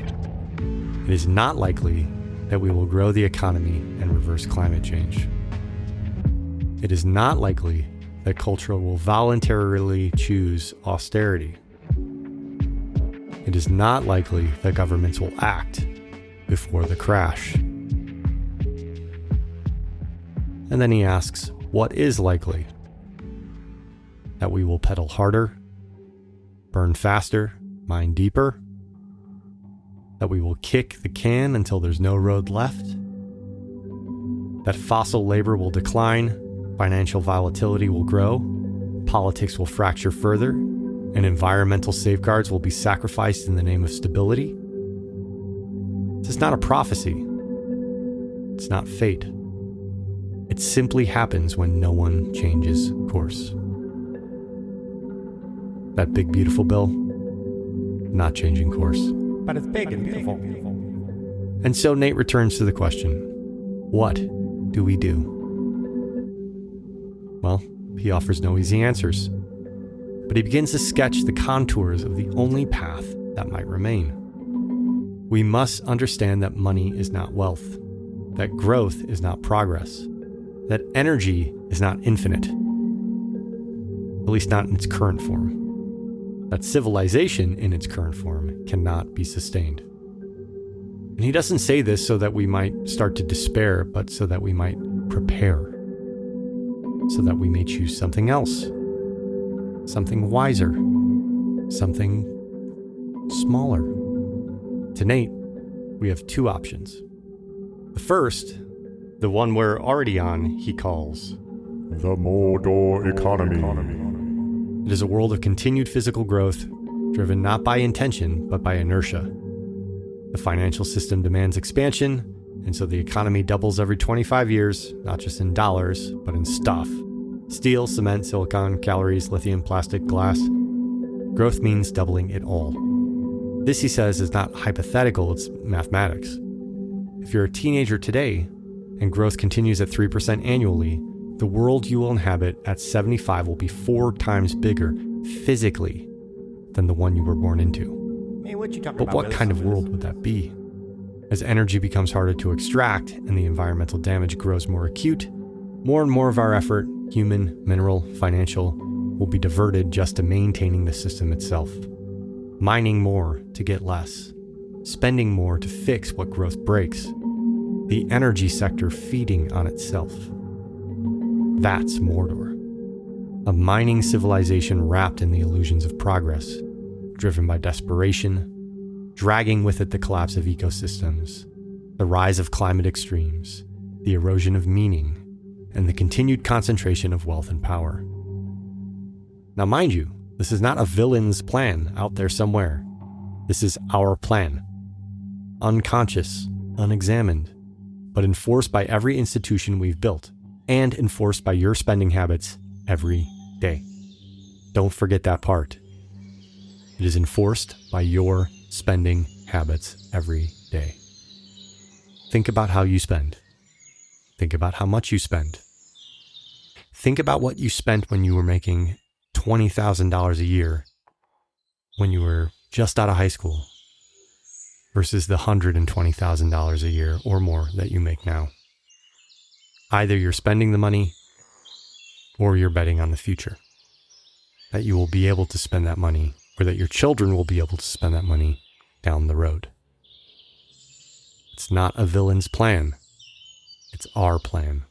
it is not likely that we will grow the economy and reverse climate change. It is not likely that culture will voluntarily choose austerity. It is not likely that governments will act before the crash. And then he asks, what is likely? that we will pedal harder, burn faster, mine deeper, that we will kick the can until there's no road left, that fossil labor will decline, financial volatility will grow, politics will fracture further, and environmental safeguards will be sacrificed in the name of stability. This is not a prophecy. It's not fate. It simply happens when no one changes course. That big, beautiful bill, not changing course. But it's big and beautiful. And so Nate returns to the question, what do we do? Well, he offers no easy answers, but he begins to sketch the contours of the only path that might remain. We must understand that money is not wealth, that growth is not progress, that energy is not infinite, at least not in its current form, that civilization in its current form cannot be sustained. And he doesn't say this so that we might start to despair, but so that we might prepare, so that we may choose something else, something wiser, something smaller. To Nate, we have two options. The first, the one we're already on, he calls the Mordor economy. It is a world of continued physical growth, driven not by intention, but by inertia. The financial system demands expansion, and so the economy doubles every 25 years, not just in dollars, but in stuff. Steel, cement, silicon, calories, lithium, plastic, glass. Growth means doubling it all. This, he says, is not hypothetical, it's mathematics. If you're a teenager today, and growth continues at 3% annually, the world you will inhabit at 75 will be 4 times bigger physically than the one you were born into. Hey, what you talking But about? what kind of world would that be? As energy becomes harder to extract and the environmental damage grows more acute, more and more of our effort, human, mineral, financial, will be diverted just to maintaining the system itself. Mining more to get less, spending more to fix what growth breaks, the energy sector feeding on itself. That's Mordor. A mining civilization wrapped in the illusions of progress, driven by desperation, dragging with it the collapse of ecosystems, the rise of climate extremes, the erosion of meaning, and the continued concentration of wealth and power. Now, mind you, this is not a villain's plan out there somewhere. This is our plan. Unconscious, unexamined, but enforced by every institution we've built, and enforced by your spending habits every day. Don't forget that part. It is enforced by your spending habits every day. Think about how you spend. Think about how much you spend. Think about what you spent when you were making $20,000 a year, when you were just out of high school, versus the $120,000 a year or more that you make now. Either you're spending the money or you're betting on the future, that you will be able to spend that money, or that your children will be able to spend that money down the road. It's not a villain's plan. It's our plan.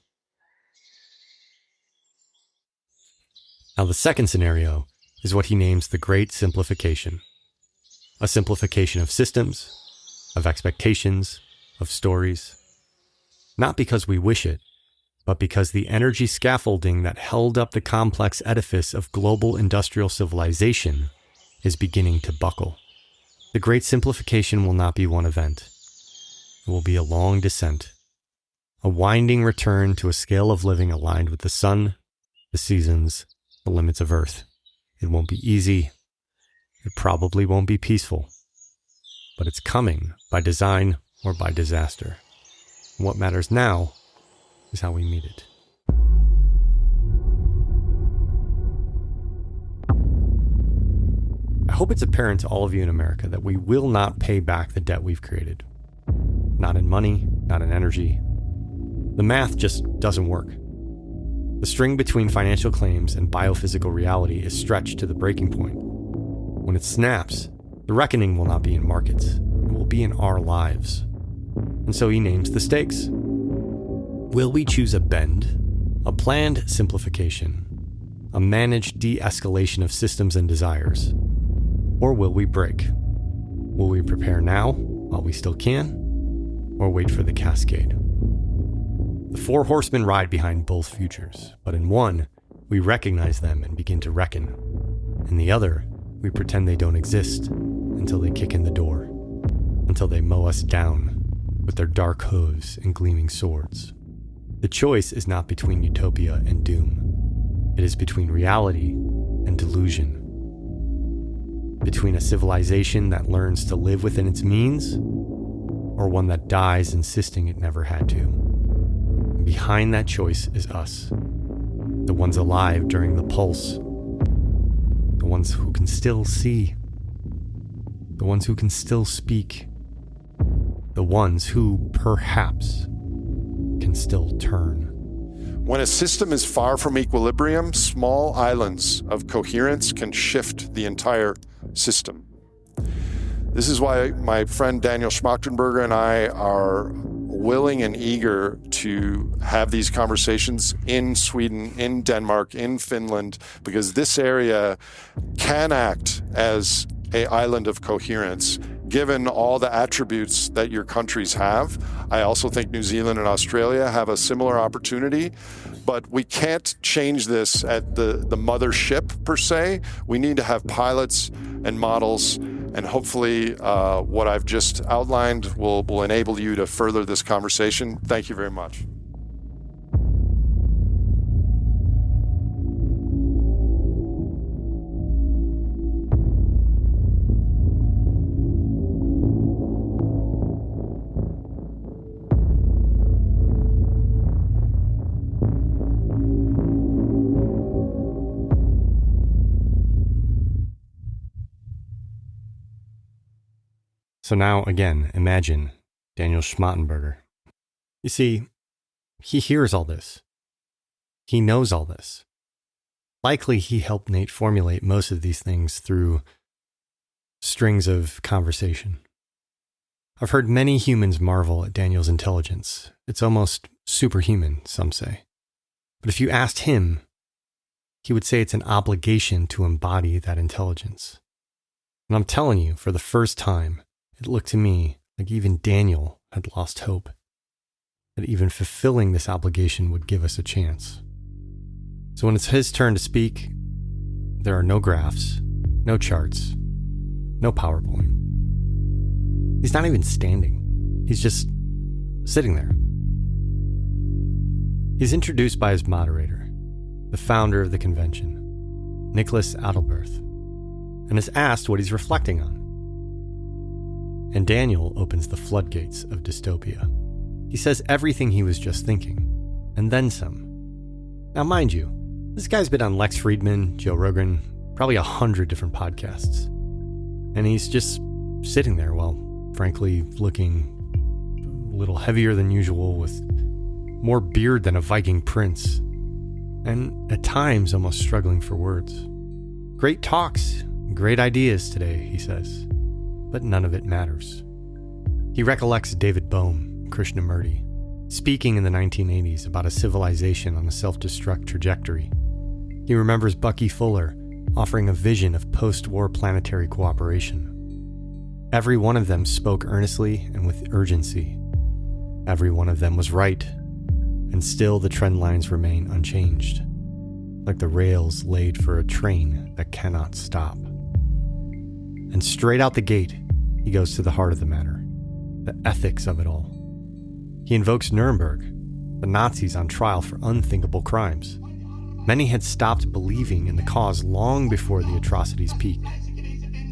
Now, the second scenario is what he names the Great Simplification. A simplification of systems, of expectations, of stories. Not because we wish it, but because the energy scaffolding that held up the complex edifice of global industrial civilization is beginning to buckle. The Great Simplification will not be one event. It will be a long descent, a winding return to a scale of living aligned with the sun, the seasons, the limits of Earth. It won't be easy. It probably won't be peaceful. But it's coming by design or by disaster. And what matters now is how we meet it. I hope it's apparent to all of you in America that we will not pay back the debt we've created. Not in money, not in energy. The math just doesn't work. The string between financial claims and biophysical reality is stretched to the breaking point. When it snaps, the reckoning will not be in markets. It will be in our lives. And so he names the stakes. Will we choose a bend, a planned simplification, a managed de-escalation of systems and desires? Or will we break? Will we prepare now, while we still can, or wait for the cascade? The four horsemen ride behind both futures, but in one, we recognize them and begin to reckon. In the other, we pretend they don't exist until they kick in the door, until they mow us down with their dark hooves and gleaming swords. The choice is not between utopia and doom. It is between reality and delusion. Between a civilization that learns to live within its means, or one that dies insisting it never had to. And behind that choice is us, the ones alive during the pulse, the ones who can still see, the ones who can still speak, the ones who, perhaps, can still turn. When a system is far from equilibrium, small islands of coherence can shift the entire system. This is why my friend Daniel Schmachtenberger and I are willing and eager to have these conversations in Sweden, in Denmark, in Finland, because this area can act as an island of coherence, given all the attributes that your countries have. I also think New Zealand and Australia have a similar opportunity, but we can't change this at the mothership per se. We need to have pilots and models, and hopefully what I've just outlined will enable you to further this conversation. Thank you very much. So now, again, imagine Daniel Schmachtenberger. You see, he hears all this. He knows all this. Likely he helped Nate formulate most of these things through strings of conversation. I've heard many humans marvel at Daniel's intelligence. It's almost superhuman, some say. But if you asked him, he would say it's an obligation to embody that intelligence. And I'm telling you, for the first time, it looked to me like even Daniel had lost hope, that even fulfilling this obligation would give us a chance. So when it's his turn to speak, there are no graphs, no charts, no PowerPoint. He's not even standing. He's just sitting there. He's introduced by his moderator, the founder of the convention, Nicholas Adalberth, and is asked what he's reflecting on. And Daniel opens the floodgates of dystopia. He says everything he was just thinking, and then some. Now, mind you, this guy's been on Lex Fridman, Joe Rogan, probably 100 different podcasts. And he's just sitting there while, frankly, looking a little heavier than usual, with more beard than a Viking prince, and at times almost struggling for words. Great talks, great ideas today, he says. But none of it matters. He recollects David Bohm and Krishnamurti speaking in the 1980s about a civilization on a self-destruct trajectory. He remembers Bucky Fuller offering a vision of post-war planetary cooperation. Every one of them spoke earnestly and with urgency. Every one of them was right, and still the trend lines remain unchanged, like the rails laid for a train that cannot stop. And straight out the gate, he goes to the heart of the matter, the ethics of it all. He invokes Nuremberg, the Nazis on trial for unthinkable crimes. Many had stopped believing in the cause long before the atrocities peaked.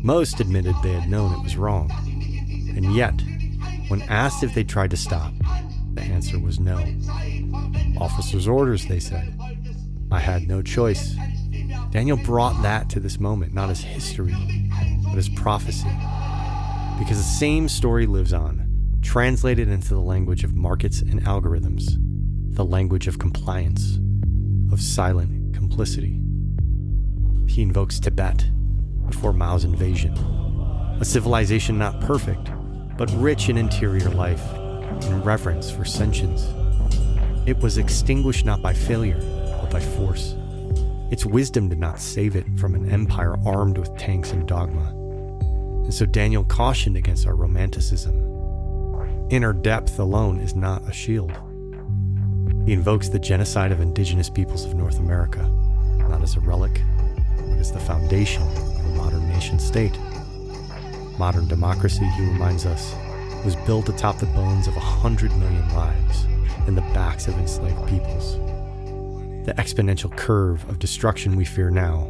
Most admitted they had known it was wrong. And yet, when asked if they tried to stop, the answer was no. Officers' orders, they said. I had no choice. Daniel brought that to this moment, not as history, but as prophecy. Because the same story lives on, translated into the language of markets and algorithms, the language of compliance, of silent complicity. He invokes Tibet before Mao's invasion, a civilization not perfect, but rich in interior life and reverence for sentience. It was extinguished not by failure, but by force. Its wisdom did not save it from an empire armed with tanks and dogma. And so Daniel cautioned against our romanticism. Inner depth alone is not a shield. He invokes the genocide of indigenous peoples of North America, not as a relic, but as the foundation of a modern nation-state. Modern democracy, he reminds us, was built atop the bones of 100 million lives and the backs of enslaved peoples. The exponential curve of destruction we fear now,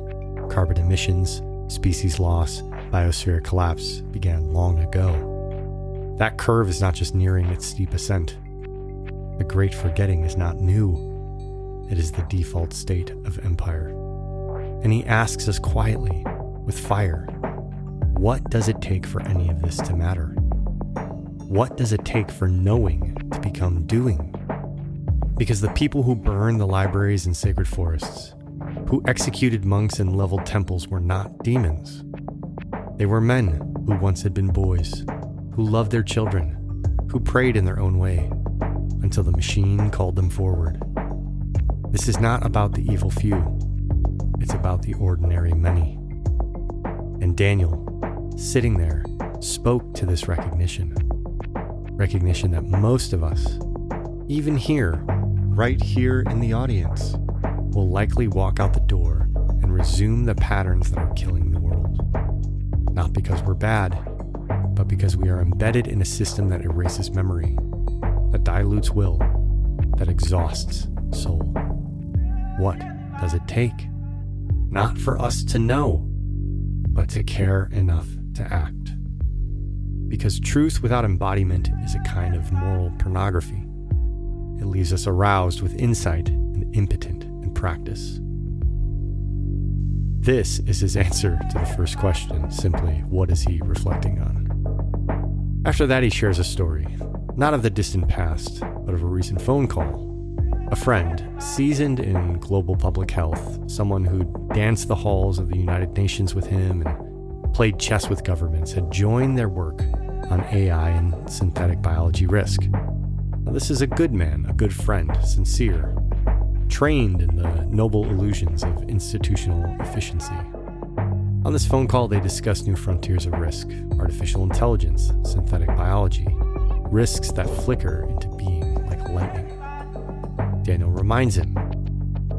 carbon emissions, species loss, biosphere collapse, began long ago. That curve is not just nearing its steep ascent. The great forgetting is not new. It is the default state of empire. And he asks us quietly, with fire, what does it take for any of this to matter? What does it take for knowing to become doing? Because the people who burned the libraries and sacred forests, who executed monks and leveled temples were not demons. They were men who once had been boys, who loved their children, who prayed in their own way, until the machine called them forward. This is not about the evil few. It's about the ordinary many. And Daniel, sitting there, spoke to this recognition that most of us, even here, right here in the audience, will likely walk out the door and resume the patterns that are killing the world. Not because we're bad, but because we are embedded in a system that erases memory, that dilutes will, that exhausts soul. What does it take? Not for us to know, but to care enough to act. Because truth without embodiment is a kind of moral pornography. It leaves us aroused with insight and impotent in practice. This is his answer to the first question, simply, what is he reflecting on? After that, he shares a story, not of the distant past, but of a recent phone call. A friend, seasoned in global public health, someone who danced the halls of the United Nations with him and played chess with governments, had joined their work on AI and synthetic biology risk. Now, this is a good man, a good friend, sincere, trained in the noble illusions of institutional efficiency. On this phone call, they discuss new frontiers of risk, artificial intelligence, synthetic biology, risks that flicker into being like lightning. Daniel reminds him,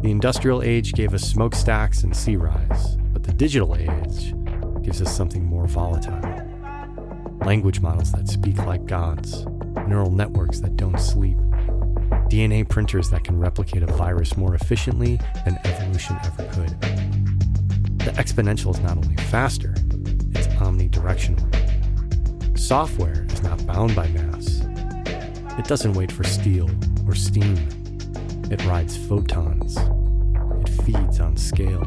the industrial age gave us smokestacks and sea rise, but the digital age gives us something more volatile. Language models that speak like gods, neural networks that don't sleep, DNA printers that can replicate a virus more efficiently than evolution ever could. The exponential is not only faster, it's omnidirectional. Software is not bound by mass. It doesn't wait for steel or steam. It rides photons. It feeds on scale.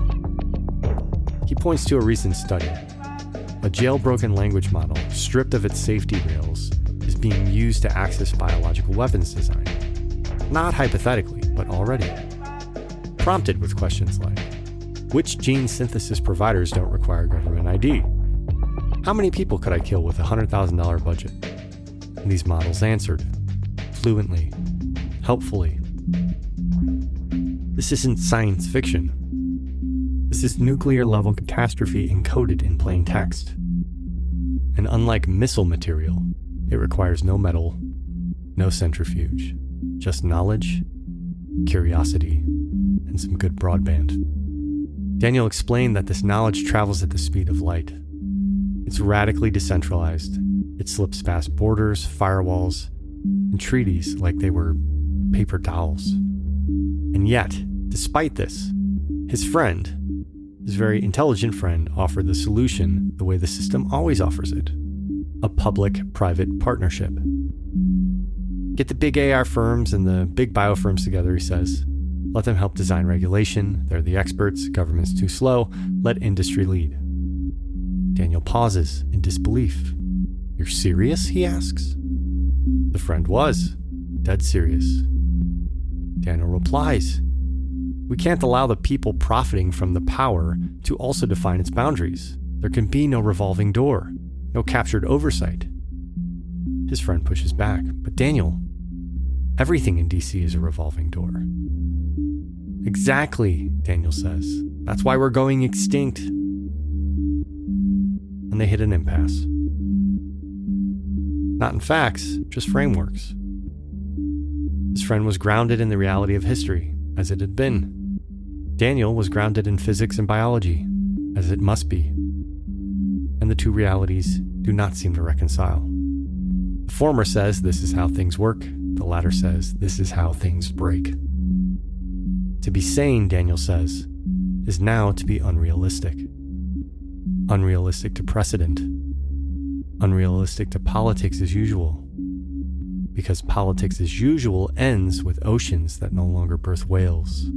He points to a recent study. A jailbroken language model, stripped of its safety rails, is being used to access biological weapons design. Not hypothetically, but already. Prompted with questions like, which gene synthesis providers don't require government ID? How many people could I kill with a $100,000 budget? And these models answered, fluently, helpfully. This isn't science fiction. This is nuclear-level catastrophe encoded in plain text. And unlike missile material, it requires no metal, no centrifuge, just knowledge, curiosity, and some good broadband. Daniel explained that this knowledge travels at the speed of light. It's radically decentralized. It slips past borders, firewalls, and treaties like they were paper towels. And yet, despite this, his friend, his very intelligent friend, offered the solution the way the system always offers it: a public-private partnership. Get the big AI firms and the big bio firms together, he says. Let them help design regulation. They're the experts. Government's too slow. Let industry lead. Daniel pauses in disbelief. You're serious? He asks. The friend was, dead serious. Daniel replies, we can't allow the people profiting from the power to also define its boundaries. There can be no revolving door, no captured oversight. His friend pushes back, but Daniel, everything in DC is a revolving door. Exactly, Daniel says. That's why we're going extinct. And they hit an impasse. Not in facts, just frameworks. His friend was grounded in the reality of history, as it had been. Daniel was grounded in physics and biology, as it must be. And the two realities do not seem to reconcile. The former says this is how things work. The latter says this is how things break. To be sane, Daniel says, is now to be unrealistic. Unrealistic to precedent. Unrealistic to politics as usual. Because politics as usual ends with oceans that no longer birth whales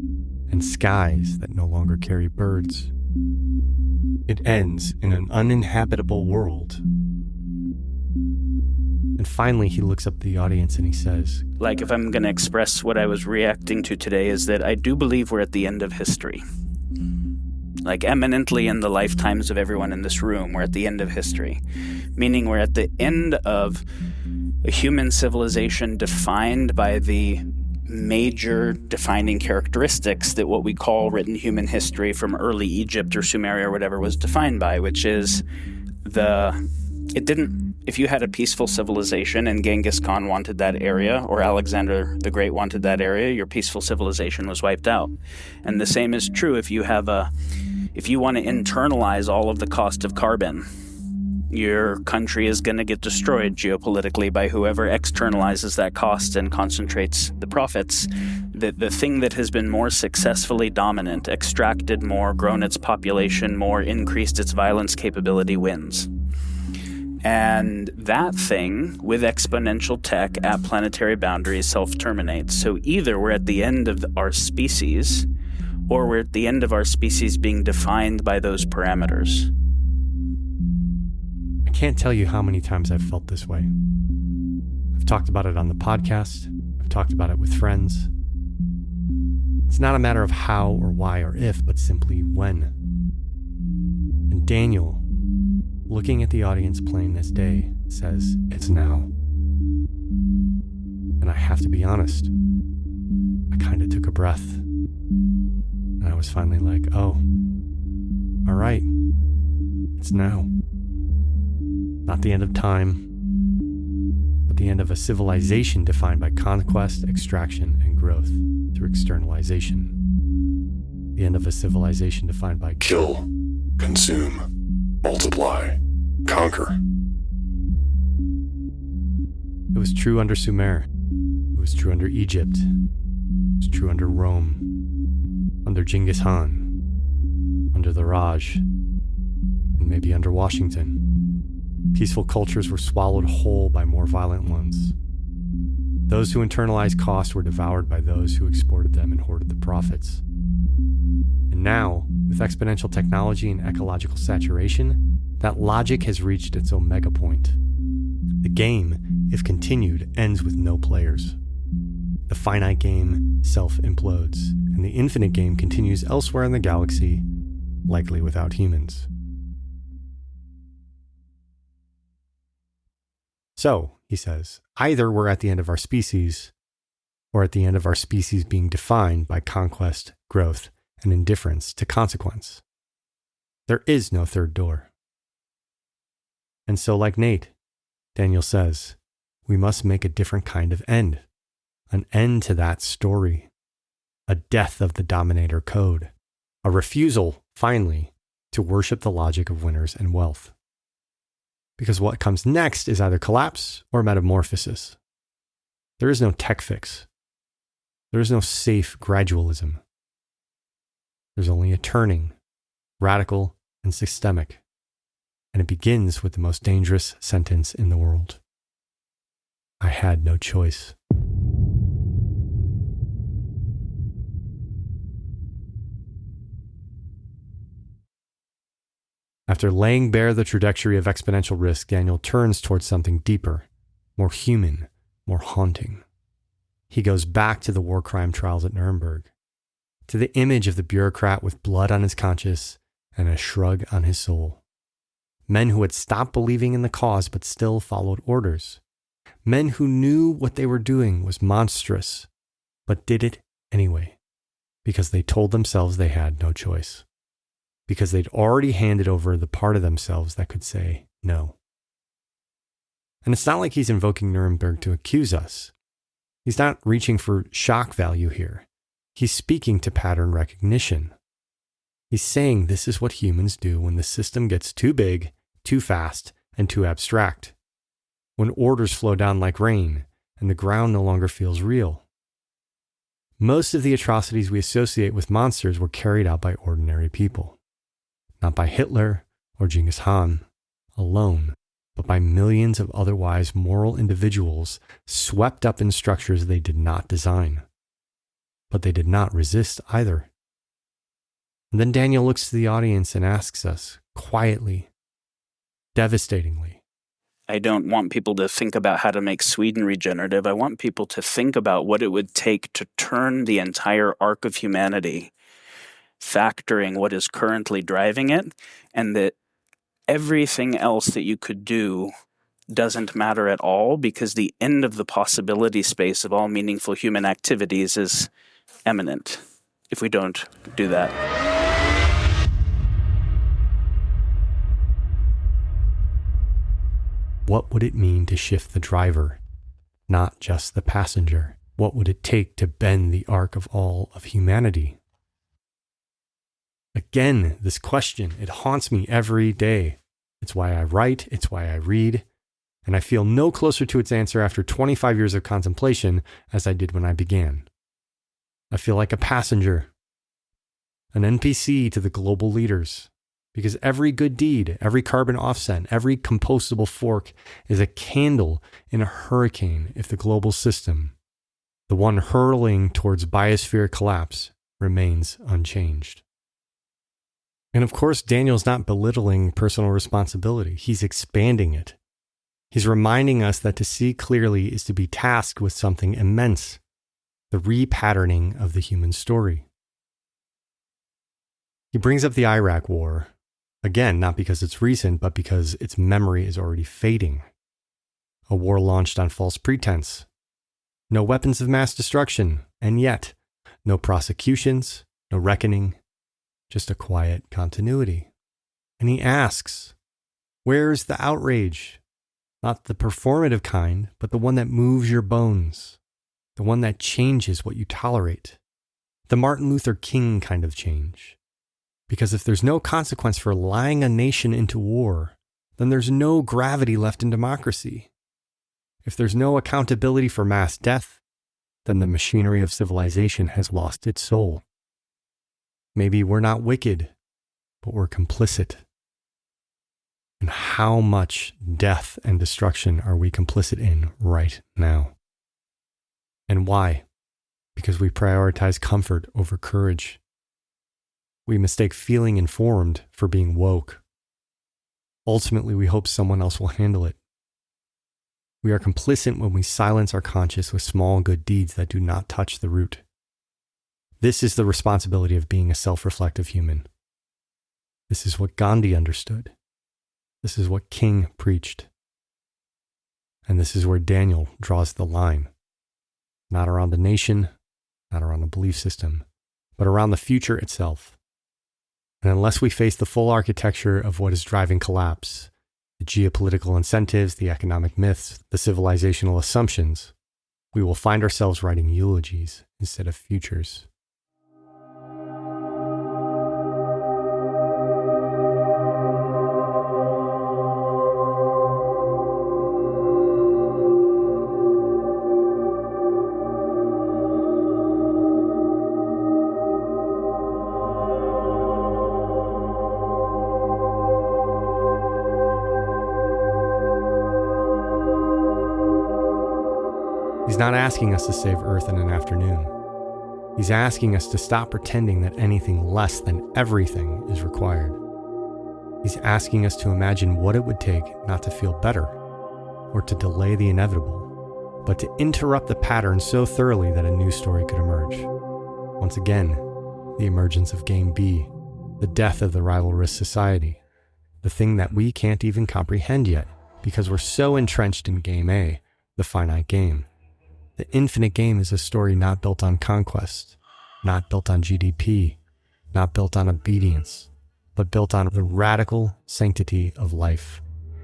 and skies that no longer carry birds. It ends in an uninhabitable world. And finally, he looks up at the audience and he says, Like, if I'm going to express what I was reacting to today, is that I do believe we're at the end of history. Like, eminently in the lifetimes of everyone in this room, we're at the end of history. Meaning we're at the end of a human civilization defined by the major defining characteristics that what we call written human history from early Egypt or Sumeria or whatever was defined by, which is if you had a peaceful civilization and Genghis Khan wanted that area or Alexander the Great wanted that area, your peaceful civilization was wiped out. And the same is true if you want to internalize all of the cost of carbon. Your country is going to get destroyed geopolitically by whoever externalizes that cost and concentrates the profits. The thing that has been more successfully dominant, extracted more, grown its population more, increased its violence capability wins. And that thing, with exponential tech at planetary boundaries, self-terminates. So either we're at the end of our species, or we're at the end of our species being defined by those parameters. I can't tell you how many times I've felt this way. I've talked about it on the podcast. I've talked about it with friends. It's not a matter of how or why or if, but simply when. And Daniel, looking at the audience plain as day, says it's now. And I have to be honest, I kind of took a breath. And I was finally like, oh, all right, it's now. Not the end of time, but the end of a civilization defined by conquest, extraction, and growth through externalization. The end of a civilization defined by Kill, consume, multiply, conquer. It was true under Sumer. It was true under Egypt. It was true under Rome. Under Genghis Khan. Under the Raj. And maybe under Washington. Peaceful cultures were swallowed whole by more violent ones. Those who internalized cost were devoured by those who exported them and hoarded the profits. And now, with exponential technology and ecological saturation, that logic has reached its omega point. The game, if continued, ends with no players. The finite game self-implodes, and the infinite game continues elsewhere in the galaxy, likely without humans. So, he says, either we're at the end of our species, or at the end of our species being defined by conquest, growth, and indifference to consequence. There is no third door. And so, like Nate, Daniel says, we must make a different kind of end. An end to that story. A death of the dominator code. A refusal, finally, to worship the logic of winners and wealth. Because what comes next is either collapse or metamorphosis. There is no tech fix. There is no safe gradualism. There's only a turning, radical and systemic. And it begins with the most dangerous sentence in the world. I had no choice. After laying bare the trajectory of exponential risk, Daniel turns towards something deeper, more human, more haunting. He goes back to the war crime trials at Nuremberg, to the image of the bureaucrat with blood on his conscience and a shrug on his soul. Men who had stopped believing in the cause but still followed orders. Men who knew what they were doing was monstrous, but did it anyway, because they told themselves they had no choice. because they'd already handed over the part of themselves that could say no. And it's not like he's invoking Nuremberg to accuse us. He's not reaching for shock value here. He's speaking to pattern recognition. He's saying this is what humans do when the system gets too big, too fast, and too abstract. When orders flow down like rain and the ground no longer feels real. Most of the atrocities we associate with monsters were carried out by ordinary people. Not by Hitler or Genghis Khan alone, but by millions of otherwise moral individuals swept up in structures they did not design. But they did not resist either. And then Daniel looks to the audience and asks us, quietly, devastatingly, I don't want people to think about how to make Sweden regenerative. I want people to think about what it would take to turn the entire arc of humanity, factoring what is currently driving it, and that everything else that you could do doesn't matter at all, because the end of the possibility space of all meaningful human activities is immanent if we don't do that. What would it mean to shift the driver, not just the passenger? What would it take to bend the arc of all of humanity? Again, this question, it haunts me every day. It's why I write, it's why I read, and I feel no closer to its answer after 25 years of contemplation as I did when I began. I feel like a passenger, an NPC to the global leaders. Because every good deed, every carbon offset, every compostable fork is a candle in a hurricane if the global system, the one hurtling towards biosphere collapse, remains unchanged. And of course, Daniel's not belittling personal responsibility. He's expanding it. He's reminding us that to see clearly is to be tasked with something immense, the repatterning of the human story. He brings up the Iraq War. Again, not because it's recent, but because its memory is already fading. A war launched on false pretense. No weapons of mass destruction, and yet, no prosecutions, no reckoning, just a quiet continuity. And he asks, where's the outrage? Not the performative kind, but the one that moves your bones, the one that changes what you tolerate. The Martin Luther King kind of change. Because if there's no consequence for lying a nation into war, then there's no gravity left in democracy. If there's no accountability for mass death, then the machinery of civilization has lost its soul. Maybe we're not wicked, but we're complicit. And how much death and destruction are we complicit in right now? And why? Because we prioritize comfort over courage. We mistake feeling informed for being woke. Ultimately, we hope someone else will handle it. We are complicit when we silence our conscience with small good deeds that do not touch the root. This is the responsibility of being a self-reflective human. This is what Gandhi understood. This is what King preached. And this is where Daniel draws the line. Not around a nation, not around a belief system, but around the future itself. And unless we face the full architecture of what is driving collapse, the geopolitical incentives, the economic myths, the civilizational assumptions, we will find ourselves writing eulogies instead of futures. He's not asking us to save Earth in an afternoon. He's asking us to stop pretending that anything less than everything is required. He's asking us to imagine what it would take not to feel better, or to delay the inevitable, but to interrupt the pattern so thoroughly that a new story could emerge. Once again, the emergence of Game B, the death of the rivalrous society, the thing that we can't even comprehend yet, because we're so entrenched in Game A, the finite game. The infinite game is a story not built on conquest, not built on GDP, not built on obedience, but built on the radical sanctity of life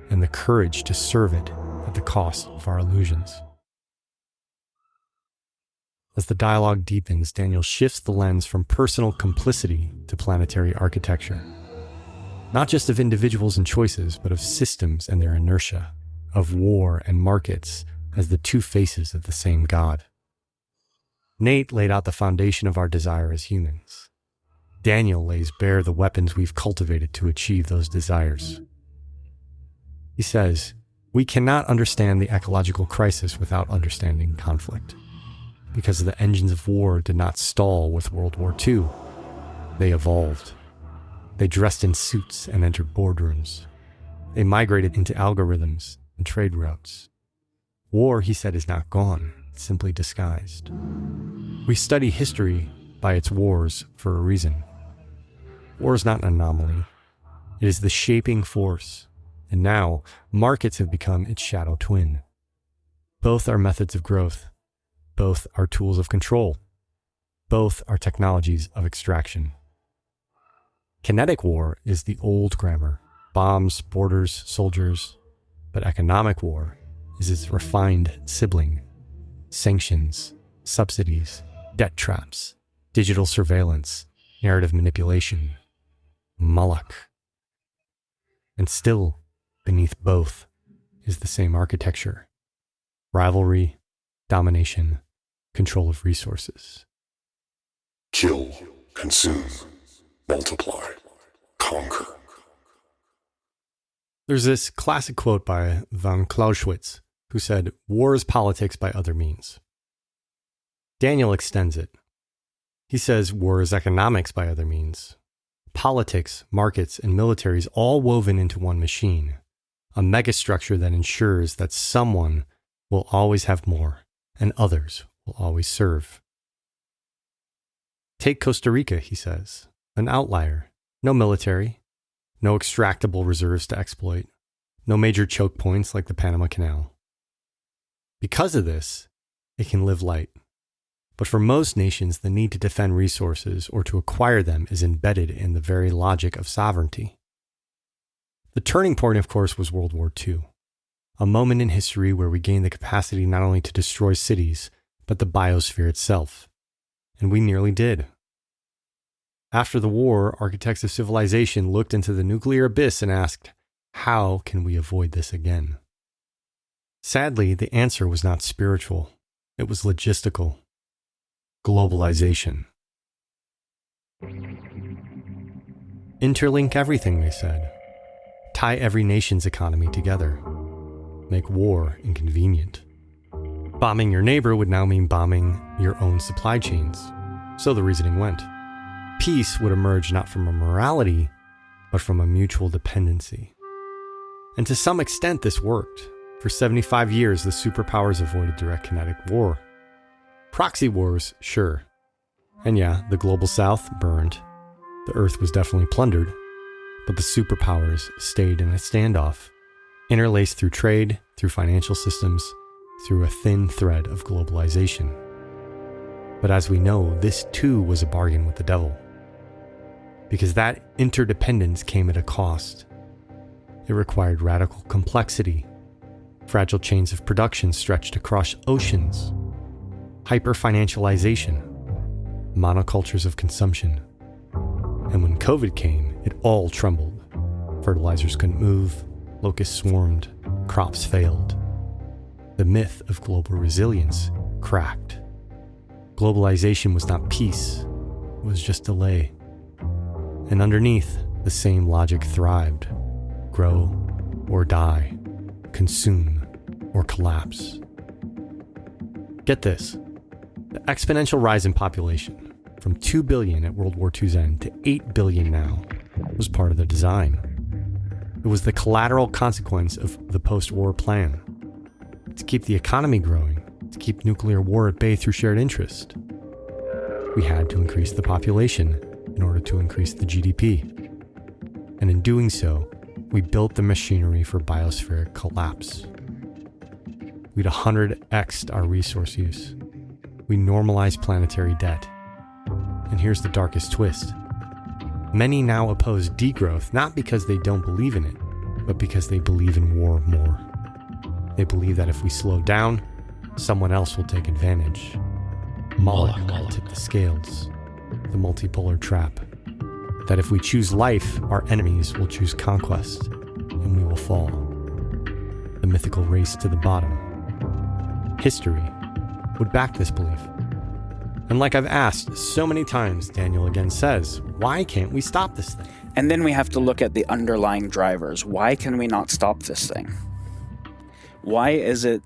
and the courage to serve it at the cost of our illusions. As the dialogue deepens, Daniel shifts the lens from personal complicity to planetary architecture. Not just of individuals and choices, but of systems and their inertia, of war and markets as the two faces of the same God. Nate laid out the foundation of our desire as humans. Daniel lays bare the weapons we've cultivated to achieve those desires. He says, we cannot understand the ecological crisis without understanding conflict. Because the engines of war did not stall with World War II. They evolved. They dressed in suits and entered boardrooms. They migrated into algorithms and trade routes. War, he said, is not gone, it's simply disguised. We study history by its wars for a reason. War is not an anomaly. It is the shaping force, and now markets have become its shadow twin. Both are methods of growth. Both are tools of control. Both are technologies of extraction. Kinetic war is the old grammar, bombs, borders, soldiers, but economic war is its refined sibling, sanctions, subsidies, debt traps, digital surveillance, narrative manipulation, Moloch. And still, beneath both, is the same architecture, rivalry, domination, control of resources. Kill, consume, multiply, conquer. There's this classic quote by von Clausewitz, who said, "War is politics by other means." Daniel extends it. He says war is economics by other means. Politics, markets, and militaries all woven into one machine, a megastructure that ensures that someone will always have more and others will always serve. Take Costa Rica, he says, an outlier. No military, no extractable reserves to exploit, no major choke points like the Panama Canal. Because of this, it can live light. But for most nations, the need to defend resources or to acquire them is embedded in the very logic of sovereignty. The turning point, of course, was World War II, a moment in history where we gained the capacity not only to destroy cities, but the biosphere itself. And we nearly did. After the war, architects of civilization looked into the nuclear abyss and asked, how can we avoid this again? Sadly, the answer was not spiritual. It was logistical. Globalization. Interlink everything, they said. Tie every nation's economy together. Make war inconvenient. Bombing your neighbor would now mean bombing your own supply chains. So the reasoning went. Peace would emerge not from a morality, but from a mutual dependency. And to some extent this worked. For 75 years, the superpowers avoided direct kinetic war. Proxy wars, sure. And yeah, the global south burned. The earth was definitely plundered. But the superpowers stayed in a standoff, interlaced through trade, through financial systems, through a thin thread of globalization. But as we know, this too was a bargain with the devil. Because that interdependence came at a cost. It required radical complexity, fragile chains of production stretched across oceans, hyper-financialization, monocultures of consumption. And when COVID came, it all trembled. Fertilizers couldn't move, locusts swarmed, crops failed. The myth of global resilience cracked. Globalization was not peace, it was just delay. And underneath, the same logic thrived. Grow or die, consume or collapse. Get this, the exponential rise in population, from 2 billion at World War II's end to 8 billion now, was part of the design. It was the collateral consequence of the post-war plan. To keep the economy growing, to keep nuclear war at bay through shared interest. We had to increase the population in order to increase the GDP. And in doing so, we built the machinery for biospheric collapse. We'd 100x'd our resource use. We normalized planetary debt. And here's the darkest twist. Many now oppose degrowth, not because they don't believe in it, but because they believe in war more. They believe that if we slow down, someone else will take advantage. Moloch will tip the scales, the multipolar trap. That if we choose life, our enemies will choose conquest, and we will fall. The mythical race to the bottom. History would back this belief. And like I've asked so many times, Daniel again says, why can't we stop this thing? And then we have to look at the underlying drivers. Why can we not stop this thing? Why is it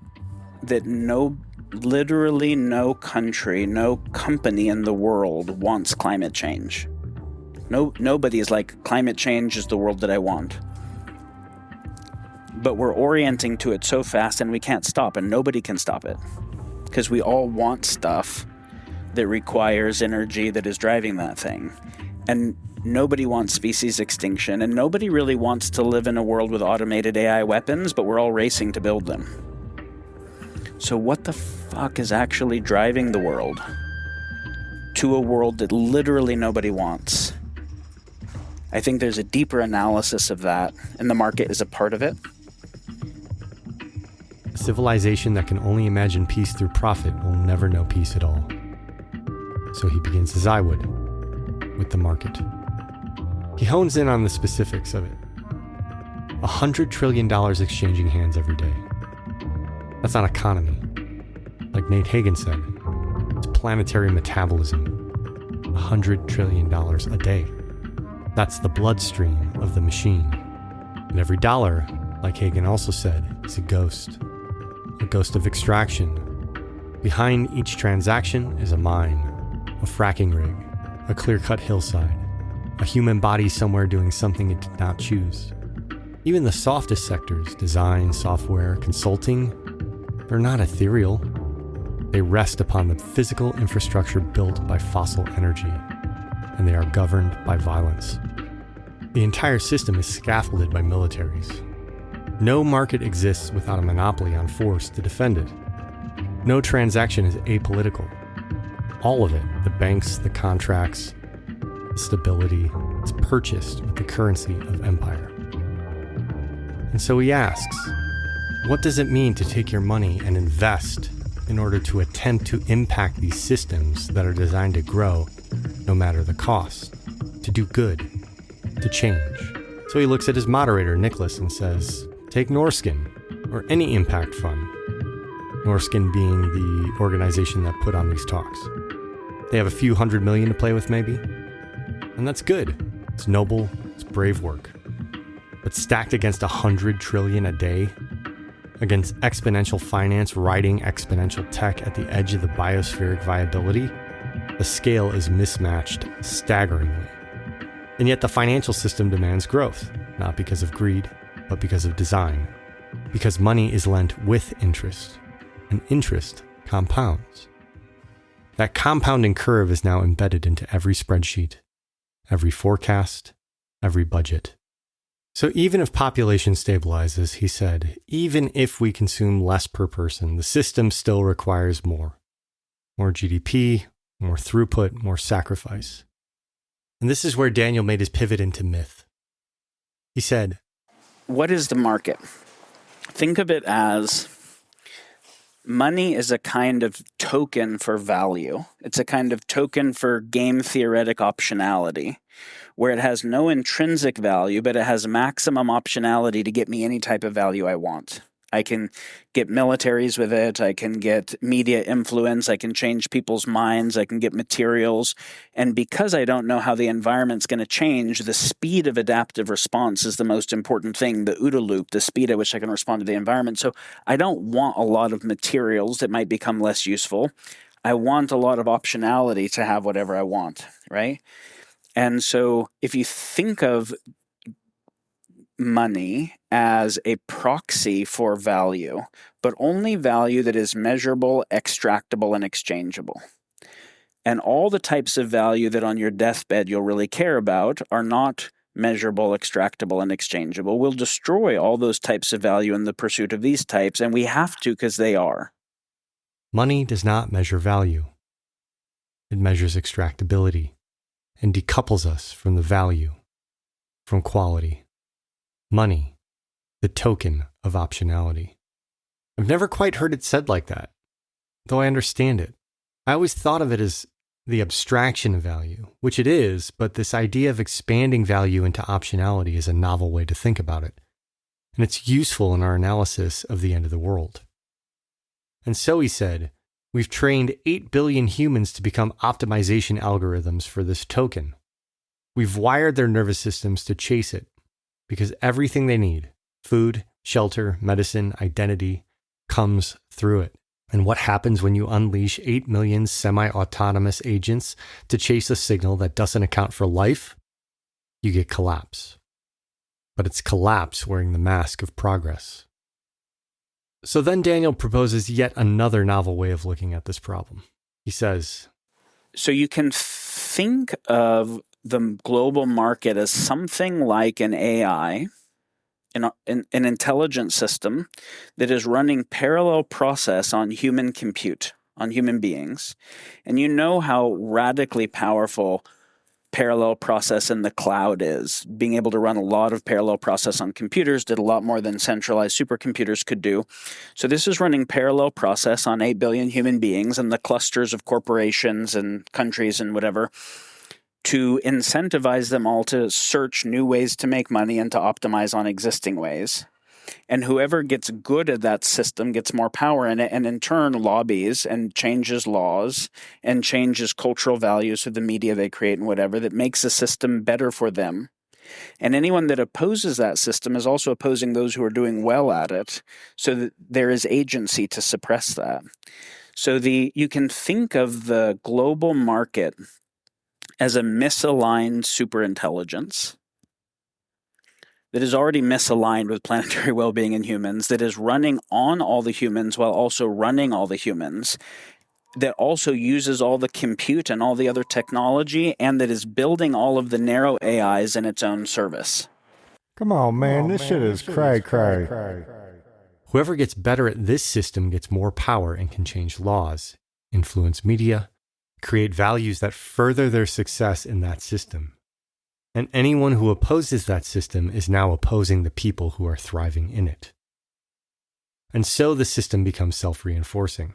that literally no country, no company in the world wants climate change? Nobody is like, climate change is the world that I want. But we're orienting to it so fast and we can't stop, and nobody can stop it. Because we all want stuff that requires energy that is driving that thing. And nobody wants species extinction, and nobody really wants to live in a world with automated AI weapons, but we're all racing to build them. So what the fuck is actually driving the world to a world that literally nobody wants? I think there's a deeper analysis of that, and the market is a part of it. A civilization that can only imagine peace through profit will never know peace at all. So he begins as I would, with the market. He hones in on the specifics of it. $100 trillion exchanging hands every day. That's not economy. Like Nate Hagens said, it's planetary metabolism. $100 trillion a day. That's the bloodstream of the machine. And every dollar, like Hagen also said, is a ghost of extraction. Behind each transaction is a mine, a fracking rig, a clear-cut hillside, a human body somewhere doing something it did not choose. Even the softest sectors, design, software, consulting, they're not ethereal. They rest upon the physical infrastructure built by fossil energy, and they are governed by violence. The entire system is scaffolded by militaries. No market exists without a monopoly on force to defend it. No transaction is apolitical. All of it, the banks, the contracts, the stability, is purchased with the currency of empire. And so he asks, what does it mean to take your money and invest in order to attempt to impact these systems that are designed to grow no matter the cost, to do good, to change? So he looks at his moderator, Nicholas, and says, take Norskin, or any impact fund. Norskin being the organization that put on these talks. They have a few $100 million to play with maybe. And that's good. It's noble, it's brave work. But stacked against $100 trillion a day, against exponential finance riding exponential tech at the edge of the biospheric viability, the scale is mismatched staggeringly. And yet the financial system demands growth, not because of greed, but because of design. Because money is lent with interest, and interest compounds. That compounding curve is now embedded into every spreadsheet, every forecast, every budget. So even if population stabilizes, he said, even if we consume less per person, the system still requires more. More GDP, more throughput, more sacrifice. And this is where Daniel made his pivot into myth. He said, what is the market? Think of it as money is a kind of token for value. It's a kind of token for game theoretic optionality, where it has no intrinsic value, but it has maximum optionality to get me any type of value I want. I can get militaries with it. I can get media influence. I can change people's minds. I can get materials. And because I don't know how the environment's going to change, the speed of adaptive response is the most important thing, the OODA loop, the speed at which I can respond to the environment. So I don't want a lot of materials that might become less useful. I want a lot of optionality to have whatever I want, right? And so if you think of money as a proxy for value, but only value that is measurable, extractable, and exchangeable. And all the types of value that on your deathbed you'll really care about are not measurable, extractable, and exchangeable. We'll destroy all those types of value in the pursuit of these types, and we have to because they are. Money does not measure value. It measures extractability. and decouples us from the value, from quality. Money, the token of optionality. I've never quite heard it said like that, though I understand it. I always thought of it as the abstraction of value, which it is, but this idea of expanding value into optionality is a novel way to think about it, and it's useful in our analysis of the end of the world. And so he said, we've trained 8 billion humans to become optimization algorithms for this token. We've wired their nervous systems to chase it, because everything they need, food, shelter, medicine, identity, comes through it. And what happens when you unleash 8 million semi-autonomous agents to chase a signal that doesn't account for life? You get collapse. But it's collapse wearing the mask of progress. So then Daniel proposes yet another novel way of looking at this problem. He says, so you can think of the global market as something like an AI, an intelligent system that is running parallel process on human compute, on human beings. And you know how radically powerful parallel process in the cloud is. Being able to run a lot of parallel process on computers did a lot more than centralized supercomputers could do. So this is running parallel process on 8 billion human beings and the clusters of corporations and countries and whatever, to incentivize them all to search new ways to make money and to optimize on existing ways. And whoever gets good at that system gets more power in it, and in turn lobbies and changes laws and changes cultural values through the media they create and whatever that makes the system better for them. And anyone that opposes that system is also opposing those who are doing well at it, so that there is agency to suppress that. So you can think of the global market as a misaligned superintelligence that is already misaligned with planetary well-being in humans, that is running on all the humans while also running all the humans, that also uses all the compute and all the other technology, and that is building all of the narrow AIs in its own service. Come on, man, this shit is cray. whoever gets better at this system gets more power and can change laws, influence media, create values that further their success in that system. And anyone who opposes that system is now opposing the people who are thriving in it. And so the system becomes self-reinforcing.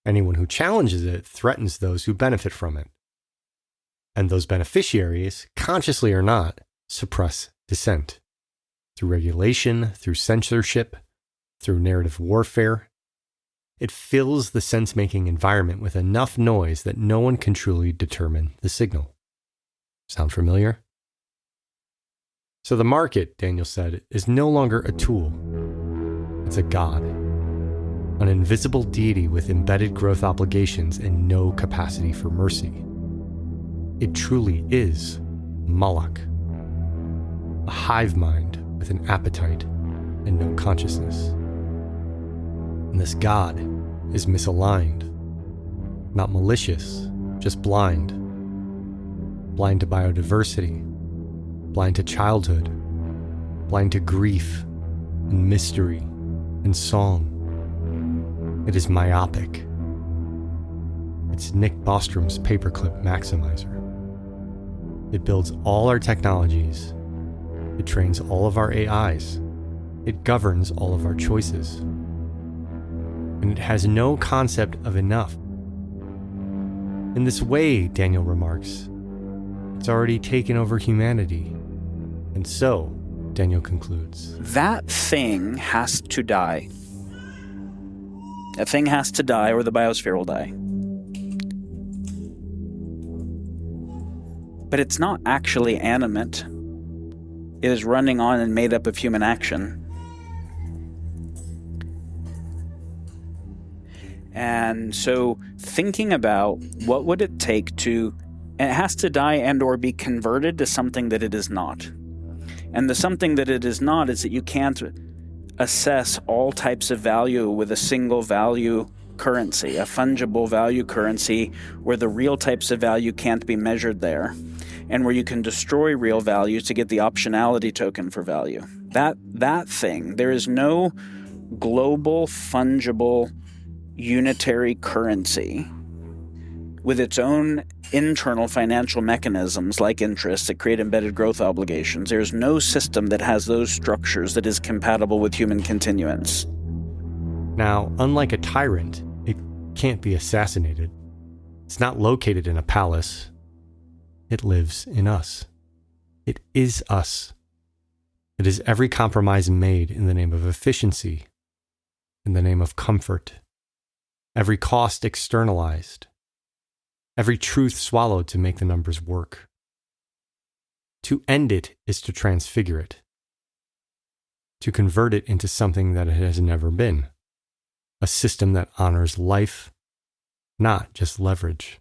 Anyone who challenges it threatens those who benefit from it. And those beneficiaries, consciously or not, suppress dissent. Through regulation, through censorship, through narrative warfare. It fills the sense-making environment with enough noise that no one can truly determine the signal. Sound familiar? So the market, Daniel said, is no longer a tool. It's a god. An invisible deity with embedded growth obligations and no capacity for mercy. It truly is Moloch. A hive mind with an appetite and no consciousness. And this god is misaligned. Not malicious, just blind. Blind to biodiversity, blind to childhood, blind to grief and mystery and song. It is myopic. It's Nick Bostrom's paperclip maximizer. It builds all our technologies. It trains all of our AIs. It governs all of our choices. And it has no concept of enough. In this way, Daniel remarks, it's already taken over humanity. And so, Daniel concludes, that thing has to die. That thing has to die or the biosphere will die. But it's not actually animate. It is running on and made up of human action. And so thinking about what would it take to, and it has to die and or be converted to something that it is not. And the something that it is not is that you can't assess all types of value with a single value currency, a fungible value currency where the real types of value can't be measured there, and where you can destroy real values to get the optionality token for value. That thing, there is no global fungible unitary currency with its own internal financial mechanisms like interest that create embedded growth obligations. There's no system that has those structures that is compatible with human continuance. Now, unlike a tyrant, it can't be assassinated. It's not located in a palace. It lives in us. It is us. It is every compromise made in the name of efficiency, in the name of comfort, every cost externalized, every truth swallowed to make the numbers work. To end it is to transfigure it, to convert it into something that it has never been, a system that honors life, not just leverage.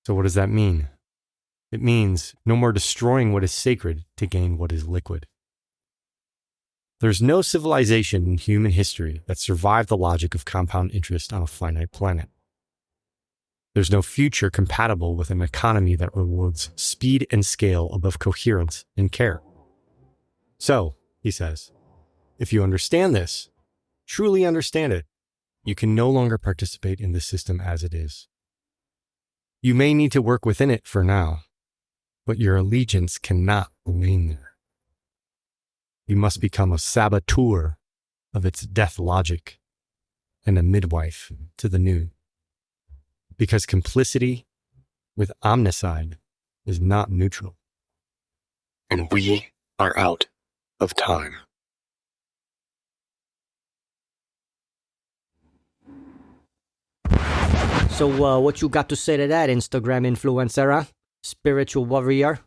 So what does that mean? It means no more destroying what is sacred to gain what is liquid. There's no civilization in human history that survived the logic of compound interest on a finite planet. There's no future compatible with an economy that rewards speed and scale above coherence and care. So, he says, if you understand this, truly understand it, you can no longer participate in the system as it is. You may need to work within it for now, but your allegiance cannot remain there. You must become a saboteur of its death logic and a midwife to the new. Because complicity with omnicide is not neutral. And we are out of time. So what you got to say to that, Instagram influencer, huh? Spiritual warrior?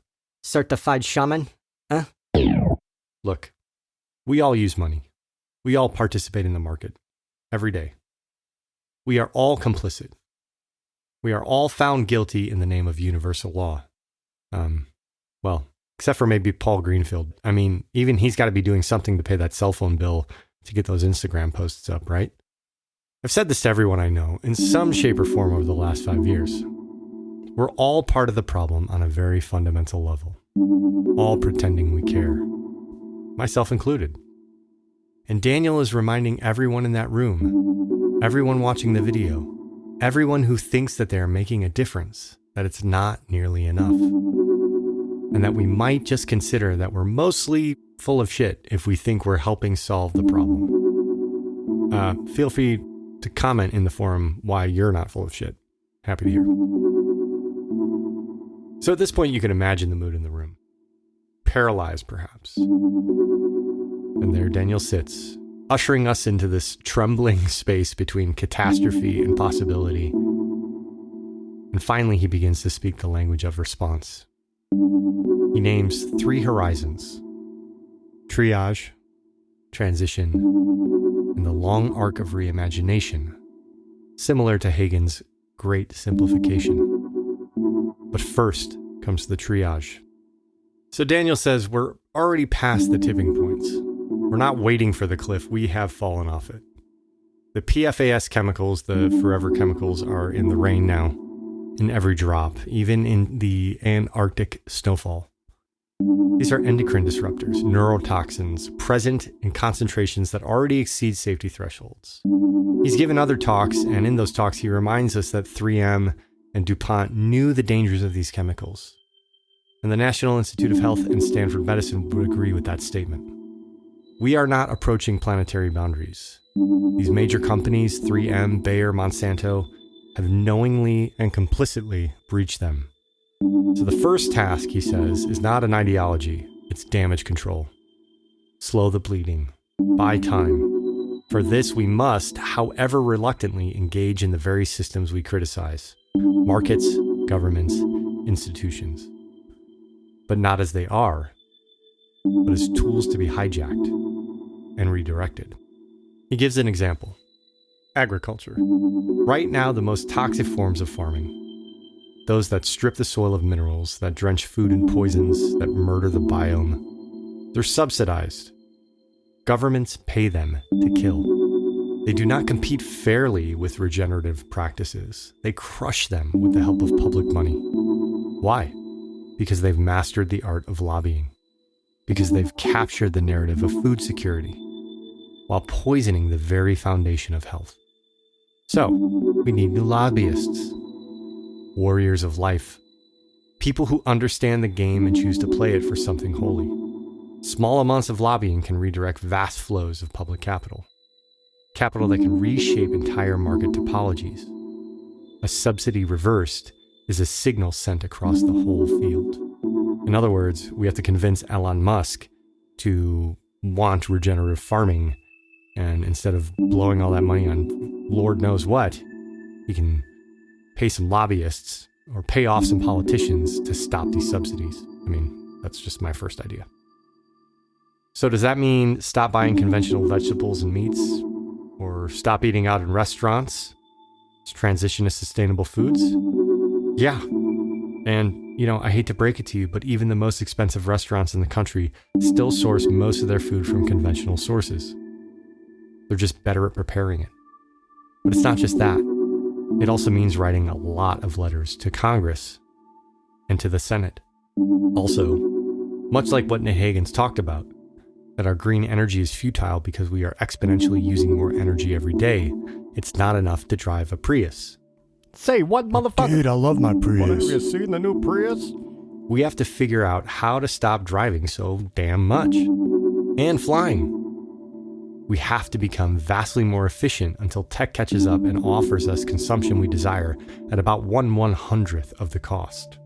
Certified shaman? Huh? Look, we all use money. We all participate in the market every day. We are all complicit. We are all found guilty in the name of universal law. Well, except for maybe Paul Greenfield. I mean, even he's got to be doing something to pay that cell phone bill to get those Instagram posts up, right? I've said this to everyone I know in some shape or form over the last 5 years. We're all part of the problem on a very fundamental level, all pretending we care, myself included. And Daniel is reminding everyone in that room, everyone watching the video, everyone who thinks that they are making a difference, that it's not nearly enough. And that we might just consider that we're mostly full of shit if we think we're helping solve the problem. Feel free to comment in the forum why you're not full of shit. Happy to hear. So at this point, you can imagine the mood in the room. Paralyzed, perhaps. And there Daniel sits, ushering us into this trembling space between catastrophe and possibility. And finally, he begins to speak the language of response. He names 3 horizons: triage, transition, and the long arc of reimagination, similar to Hagens' great simplification. But first comes the triage. So Daniel says we're already past the tipping points. We're not waiting for the cliff. We have fallen off it. The PFAS chemicals, the forever chemicals, are in the rain now, in every drop, even in the Antarctic snowfall. These are endocrine disruptors, neurotoxins, present in concentrations that already exceed safety thresholds. He's given other talks, and in those talks he reminds us that 3M and DuPont knew the dangers of these chemicals. And the National Institute of Health and Stanford Medicine would agree with that statement. We are not approaching planetary boundaries. These major companies, 3M, Bayer, Monsanto, have knowingly and complicitly breached them. So the first task, he says, is not an ideology, it's damage control. Slow the bleeding. Buy time. For this, we must, however reluctantly, engage in the very systems we criticize. Markets, governments, institutions. But not as they are, but as tools to be hijacked and redirected. He gives an example. Agriculture. Right now, the most toxic forms of farming. Those that strip the soil of minerals, that drench food in poisons, that murder the biome. They're subsidized. Governments pay them to kill. They do not compete fairly with regenerative practices. They crush them with the help of public money. Why? Because they've mastered the art of lobbying. Because they've captured the narrative of food security, while poisoning the very foundation of health. So, we need new lobbyists. warriors of life, people who understand the game and choose to play it for something holy. Small amounts of lobbying can redirect vast flows of public capital. Capital that can reshape entire market topologies. A subsidy reversed is a signal sent across the whole field. In other words, we have to convince Elon Musk to want regenerative farming, and instead of blowing all that money on Lord knows what, he can pay some lobbyists or pay off some politicians to stop these subsidies. I mean, that's just my first idea. So does that mean stop buying conventional vegetables and meats? Or stop eating out in restaurants? Transition to sustainable foods? Yeah. And, I hate to break it to you, but even the most expensive restaurants in the country still source most of their food from conventional sources. They're just better at preparing it. But it's not just that. It also means writing a lot of letters to Congress and to the Senate. Also, much like what Hagens talked about, that our green energy is futile because we are exponentially using more energy every day, it's not enough to drive a Prius. Say what, motherfucker? Dude, I love my Prius. Have you seen the new Prius? We have to figure out how to stop driving so damn much. And flying. We have to become vastly more efficient until tech catches up and offers us consumption we desire at about 1/100th of the cost.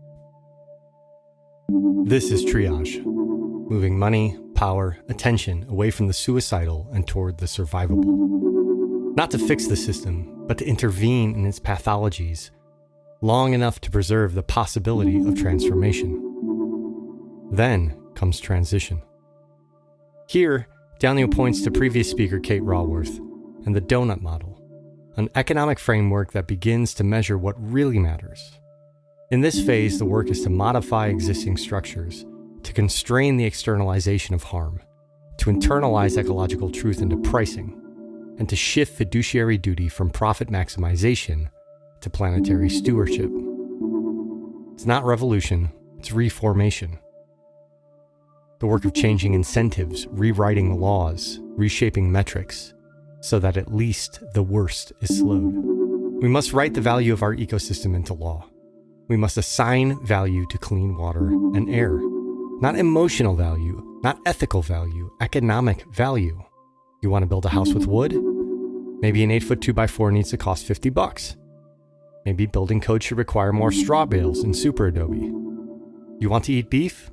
This is triage. Moving money, power, attention away from the suicidal and toward the survivable. Not to fix the system, but to intervene in its pathologies long enough to preserve the possibility of transformation. Then comes transition. Here, Daniel points to previous speaker Kate Raworth and the donut model, an economic framework that begins to measure what really matters. In this phase, the work is to modify existing structures, to constrain the externalization of harm, to internalize ecological truth into pricing, and to shift fiduciary duty from profit maximization to planetary stewardship. It's not revolution, it's reformation. The work of changing incentives, rewriting laws, reshaping metrics, so that at least the worst is slowed. We must write the value of our ecosystem into law. We must assign value to clean water and air. Not emotional value, not ethical value, economic value. You want to build a house with wood? Maybe an 8-foot 2x4 needs to cost $50. Maybe building code should require more straw bales and super adobe. You want to eat beef?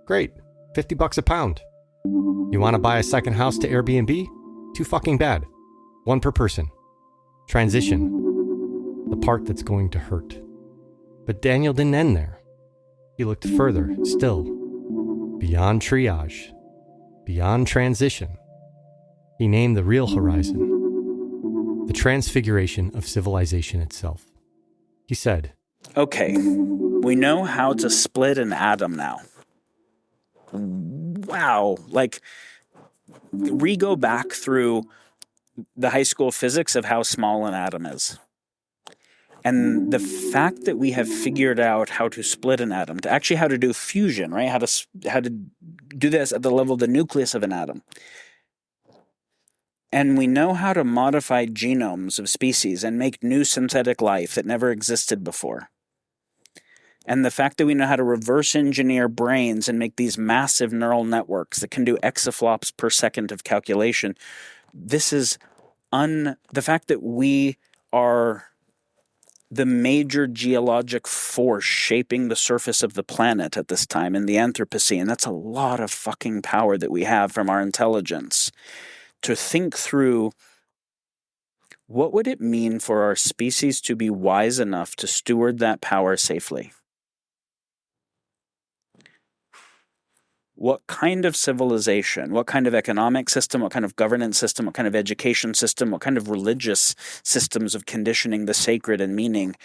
Great, $50 a pound. You want to buy a second house to Airbnb? Too fucking bad. One per person. Transition. The part that's going to hurt. But Daniel didn't end there. He looked further still. Beyond triage. Beyond transition. He named the real horizon. The transfiguration of civilization itself. He said, Okay, we know how to split an atom now. Wow. We go back through the high school physics of how small an atom is. And the fact that we have figured out how to split an atom, to actually how to do fusion, right? How to do this at the level of the nucleus of an atom. And we know how to modify genomes of species and make new synthetic life that never existed before. And the fact that we know how to reverse engineer brains and make these massive neural networks that can do exaflops per second of calculation. This is the fact that we are the major geologic force shaping the surface of the planet at this time in the Anthropocene. That's a lot of fucking power that we have from our intelligence to think through what would it mean for our species to be wise enough to steward that power safely. What kind of civilization, what kind of economic system, what kind of governance system, what kind of education system, what kind of religious systems of conditioning the sacred and meaning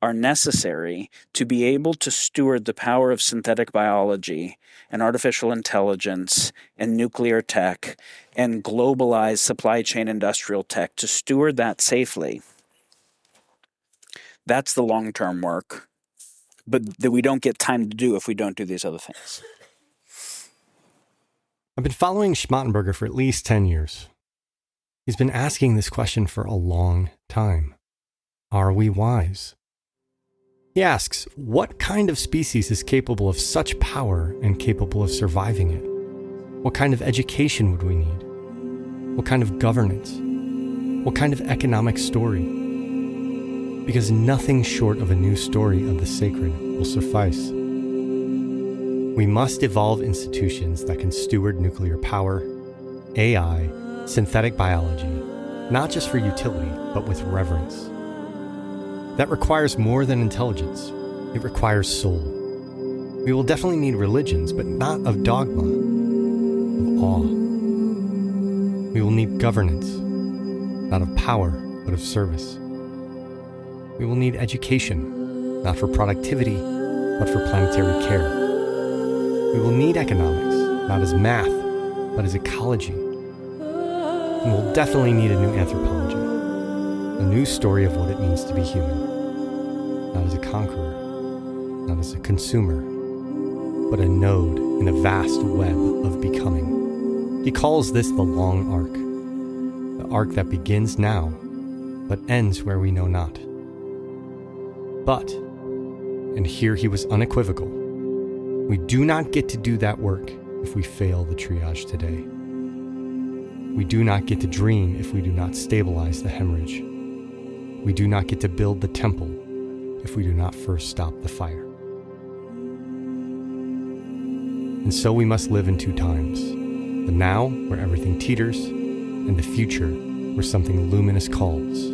are necessary to be able to steward the power of synthetic biology and artificial intelligence and nuclear tech and globalized supply chain industrial tech, to steward that safely. That's the long-term work, but that we don't get time to do if we don't do these other things. I've been following Schmachtenberger for at least 10 years. He's been asking this question for a long time. Are we wise? He He asks, what kind of species is capable of such power and capable of surviving it? What kind of education would we need? What kind of governance? What kind of economic story? Because nothing short of a new story of the sacred will suffice. We must evolve institutions that can steward nuclear power, AI, synthetic biology, not just for utility, but with reverence. That requires more than intelligence. It requires soul. We will definitely need religions, but not of dogma, of awe. We will need governance, not of power, but of service. We will need education, not for productivity, but for planetary care. We will need economics, not as math, but as ecology. And we'll definitely need a new anthropology, a new story of what it means to be human, not as a conqueror, not as a consumer, but a node in a vast web of becoming. He calls this the long arc, the arc that begins now, but ends where we know not. But, and here he was unequivocal, we do not get to do that work if we fail the triage today. We do not get to dream if we do not stabilize the hemorrhage. We do not get to build the temple if we do not first stop the fire. And so we must live in two times, the now, where everything teeters, and the future, where something luminous calls,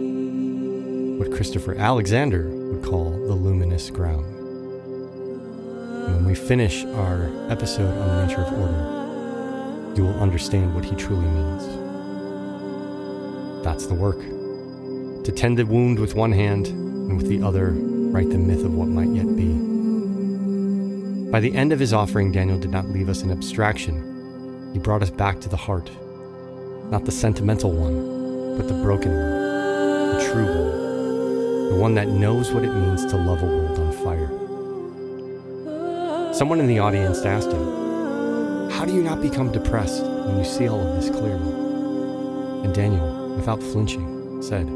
what Christopher Alexander would call the luminous ground. And when we finish our episode on the nature of order, you will understand what he truly means. That's the work. To tend the wound with one hand, and with the other, write the myth of what might yet be. By the end of his offering, Daniel did not leave us in abstraction. He brought us back to the heart. Not the sentimental one, but the broken one, the true one, the one that knows what it means to love a world on fire. Someone in the audience asked him, how do you not become depressed when you see all of this clearly? And Daniel, without flinching, said,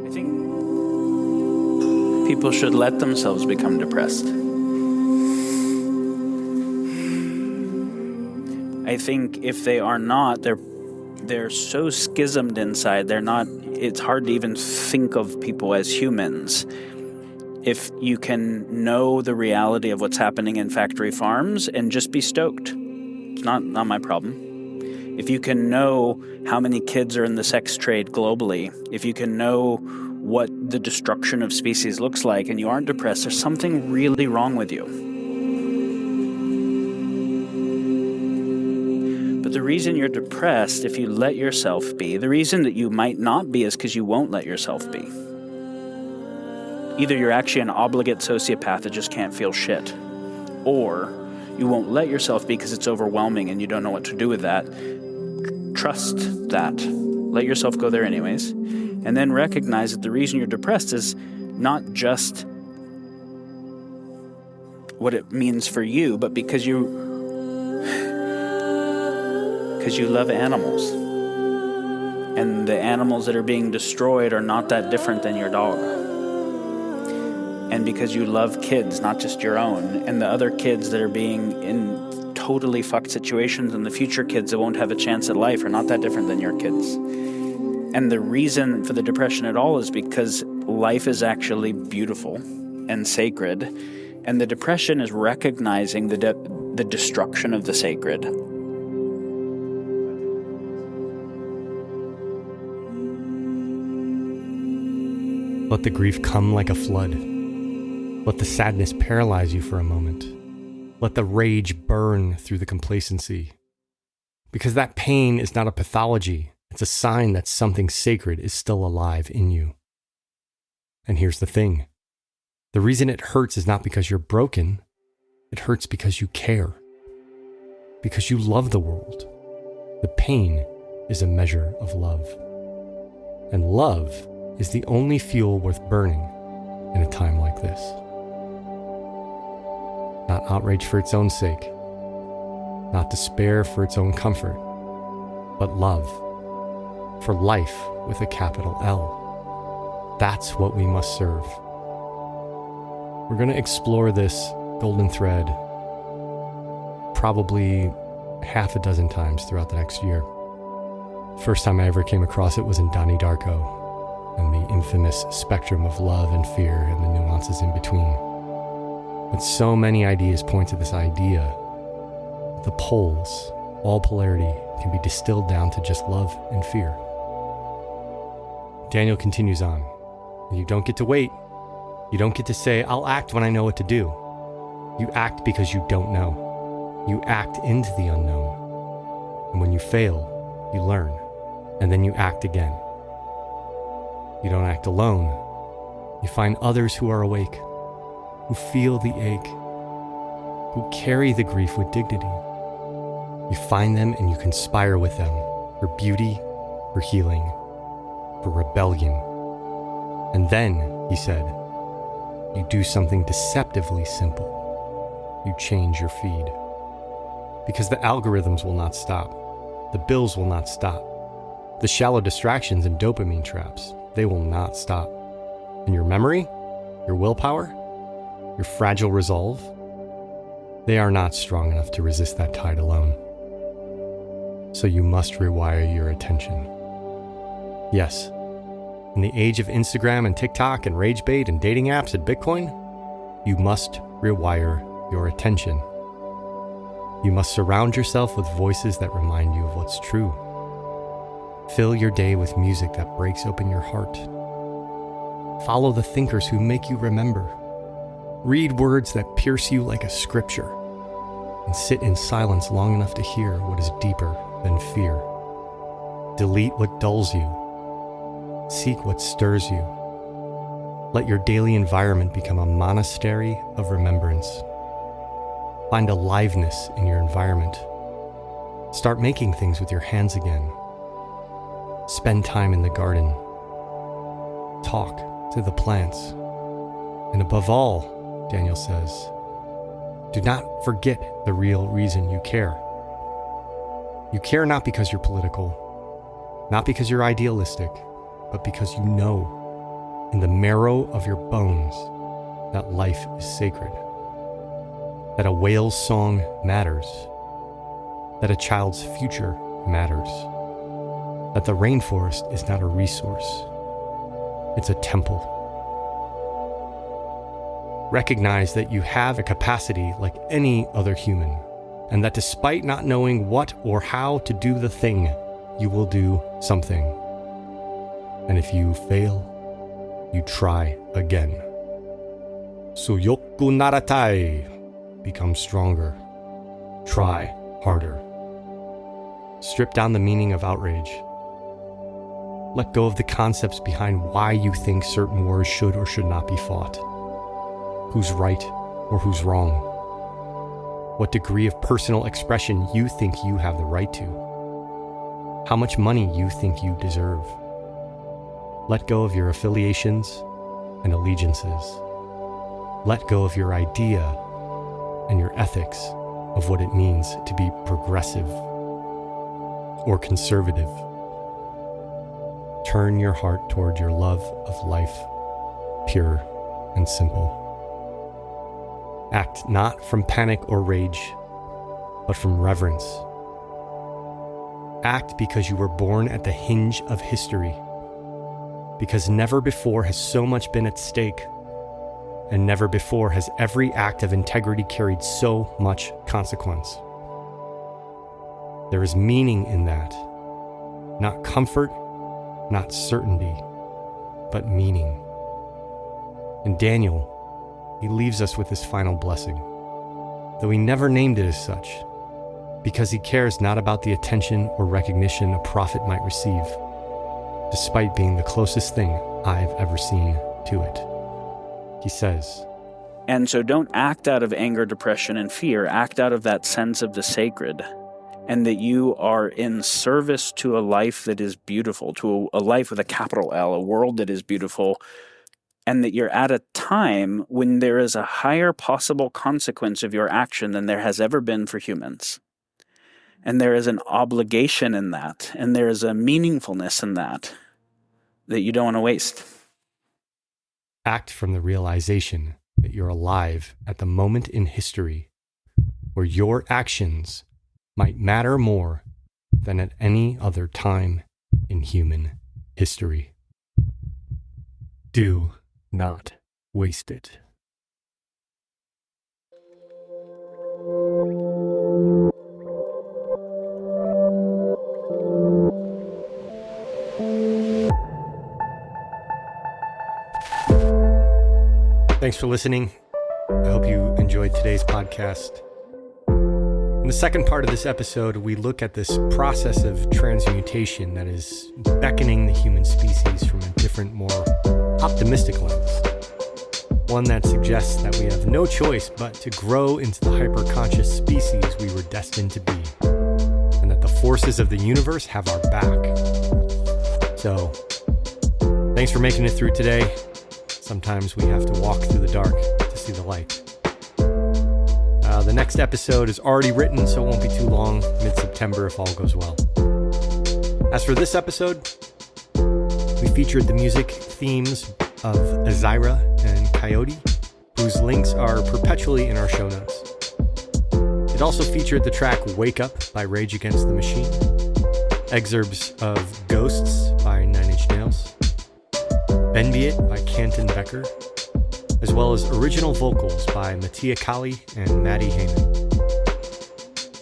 I think people should let themselves become depressed. I think if they are not, they're so schismed inside, it's hard to even think of people as humans. If you can know the reality of what's happening in factory farms and just be stoked. It's not my problem. If you can know how many kids are in the sex trade globally, if you can know what the destruction of species looks like and you aren't depressed, there's something really wrong with you. But the reason you're depressed, if you let yourself be, the reason that you might not be is because you won't let yourself be. Either you're actually an obligate sociopath that just can't feel shit, or you won't let yourself be because it's overwhelming and you don't know what to do with that. Trust that. Let yourself go there anyways. And then recognize that the reason you're depressed is not just what it means for you, but because you love animals. And the animals that are being destroyed are not that different than your dog. And because you love kids, not just your own, and the other kids that are being in totally fucked situations and the future kids that won't have a chance at life are not that different than your kids. And the reason for the depression at all is because life is actually beautiful and sacred, and the depression is recognizing the destruction of the sacred. Let the grief come like a flood. Let the sadness paralyze you for a moment. Let the rage burn through the complacency. Because that pain is not a pathology. It's a sign that something sacred is still alive in you. And here's the thing. The reason it hurts is not because you're broken. It hurts because you care. Because you love the world. The pain is a measure of love. And love is the only fuel worth burning in a time like this. Not outrage for its own sake, not despair for its own comfort, but love, for life with a capital L. That's what we must serve. We're going to explore this golden thread probably half a dozen times throughout the next year. First time I ever came across it was in Donnie Darko and the infamous spectrum of love and fear and the nuances in between. But so many ideas point to this idea that the poles, all polarity, can be distilled down to just love and fear. Daniel continues on. You don't get to wait. You don't get to say, I'll act when I know what to do. You act because you don't know. You act into the unknown. And when you fail, you learn. And then you act again. You don't act alone. You find others who are awake, who feel the ache, who carry the grief with dignity. You find them and you conspire with them for beauty, for healing, for rebellion. And then, he said, you do something deceptively simple. You change your feed. Because the algorithms will not stop. The bills will not stop. The shallow distractions and dopamine traps, they will not stop. And your memory, your willpower, your fragile resolve, they are not strong enough to resist that tide alone. So you must rewire your attention. Yes, in the age of Instagram and TikTok and rage bait and dating apps and Bitcoin, you must rewire your attention. You must surround yourself with voices that remind you of what's true. Fill your day with music that breaks open your heart. Follow the thinkers who make you remember. Read words that pierce you like a scripture. And sit in silence long enough to hear what is deeper than fear. Delete what dulls you. Seek what stirs you. Let your daily environment become a monastery of remembrance. Find aliveness in your environment. Start making things with your hands again. Spend time in the garden. Talk to the plants. And above all, Daniel says, do not forget the real reason you care. You care not because you're political, not because you're idealistic, but because you know in the marrow of your bones that life is sacred, that a whale's song matters, that a child's future matters, that the rainforest is not a resource, it's a temple. Recognize that you have a capacity like any other human, and that despite not knowing what or how to do the thing, you will do something. And if you fail, you try again. Suyoku naratai. Become stronger. Try harder. Strip down the meaning of outrage. Let go of the concepts behind why you think certain wars should or should not be fought. Who's right or who's wrong? What degree of personal expression you think you have the right to? How much money you think you deserve? Let go of your affiliations and allegiances. Let go of your idea and your ethics of what it means to be progressive or conservative. Turn your heart toward your love of life, pure and simple. Act not from panic or rage, but from reverence. Act because you were born at the hinge of history, because never before has so much been at stake, and never before has every act of integrity carried so much consequence. There is meaning in that, not comfort, not certainty, but meaning. And Daniel, he leaves us with this final blessing, though he never named it as such, because he cares not about the attention or recognition a prophet might receive, despite being the closest thing I've ever seen to it. He says, And so don't act out of anger, depression, and fear. Act out of that sense of the sacred, and that you are in service to a life that is beautiful, to a life with a capital L, a world that is beautiful, and that you're at a time when there is a higher possible consequence of your action than there has ever been for humans. And there is an obligation in that, and there is a meaningfulness in that you don't want to waste. act from the realization that you're alive at the moment in history where your actions might matter more than at any other time in human history. Do not waste it. Thanks for listening. I hope you enjoyed today's podcast. In the second part of this episode, we look at this process of transmutation that is beckoning the human species from a different, more optimistic lens. One that suggests that we have no choice but to grow into the hyper-conscious species we were destined to be, and that the forces of the universe have our back. So, thanks for making it through today. Sometimes we have to walk through the dark to see the light. The next episode is already written, so it won't be too long, mid-September if all goes well. As for this episode, we featured the music themes of Azira and Coyote, whose links are perpetually in our show notes. It also featured the track Wake Up by Rage Against the Machine, excerpts of Ghosts by Nine Inch Nails, Benbiet by Schmachtenberger, as well as original vocals by Mattia Kali and Maddie Heyman.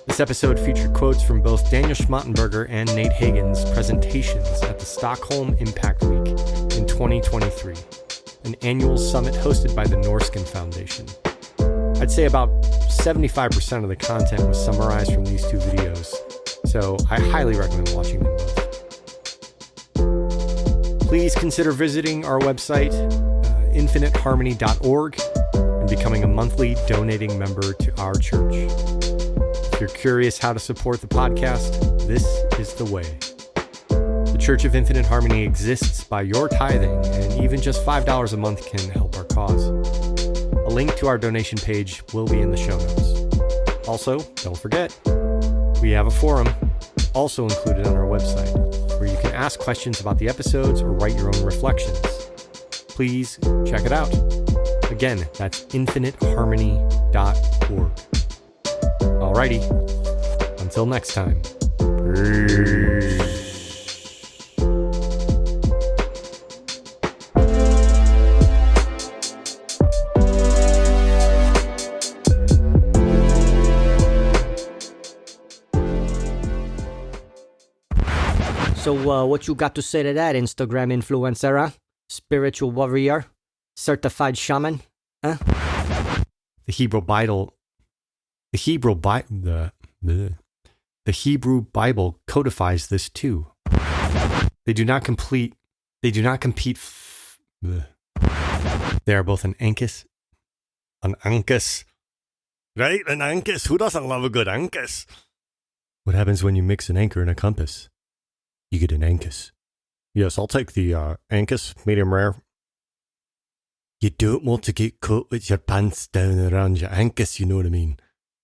This episode featured quotes from both Daniel Schmachtenberger and Nate Hagens' presentations at the Stockholm Impact Week in 2023, an annual summit hosted by the Norsken Foundation. I'd say about 75% of the content was summarized from these two videos, so I highly recommend watching them both. Please consider visiting our website, infiniteharmony.org, and becoming a monthly donating member to our church. If you're curious how to support the podcast, this is the way. The Church of Infinite Harmony exists by your tithing, and even just $5 a month can help our cause. A link to our donation page will be in the show notes. Also, don't forget, we have a forum, also included on our website, where you can ask questions about the episodes or write your own reflections. Please check it out. Again, that's infiniteharmony.org. Alrighty, until next time. Peace. So, what you got to say to that, Instagram influencer, huh? Spiritual warrior? Certified shaman? Huh? The Hebrew Bible codifies this too. They do not compete. They are both an anchus. Right? An anchus. Who doesn't love a good anchus? What happens when you mix an anchor and a compass? You get an anchus. Yes, I'll take the anchus, medium rare. You don't want to get caught with your pants down around your anchus, you know what I mean.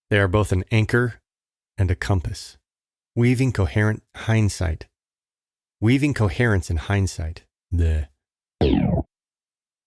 They are both an anchor and a compass. Weaving coherence in hindsight. Bleh.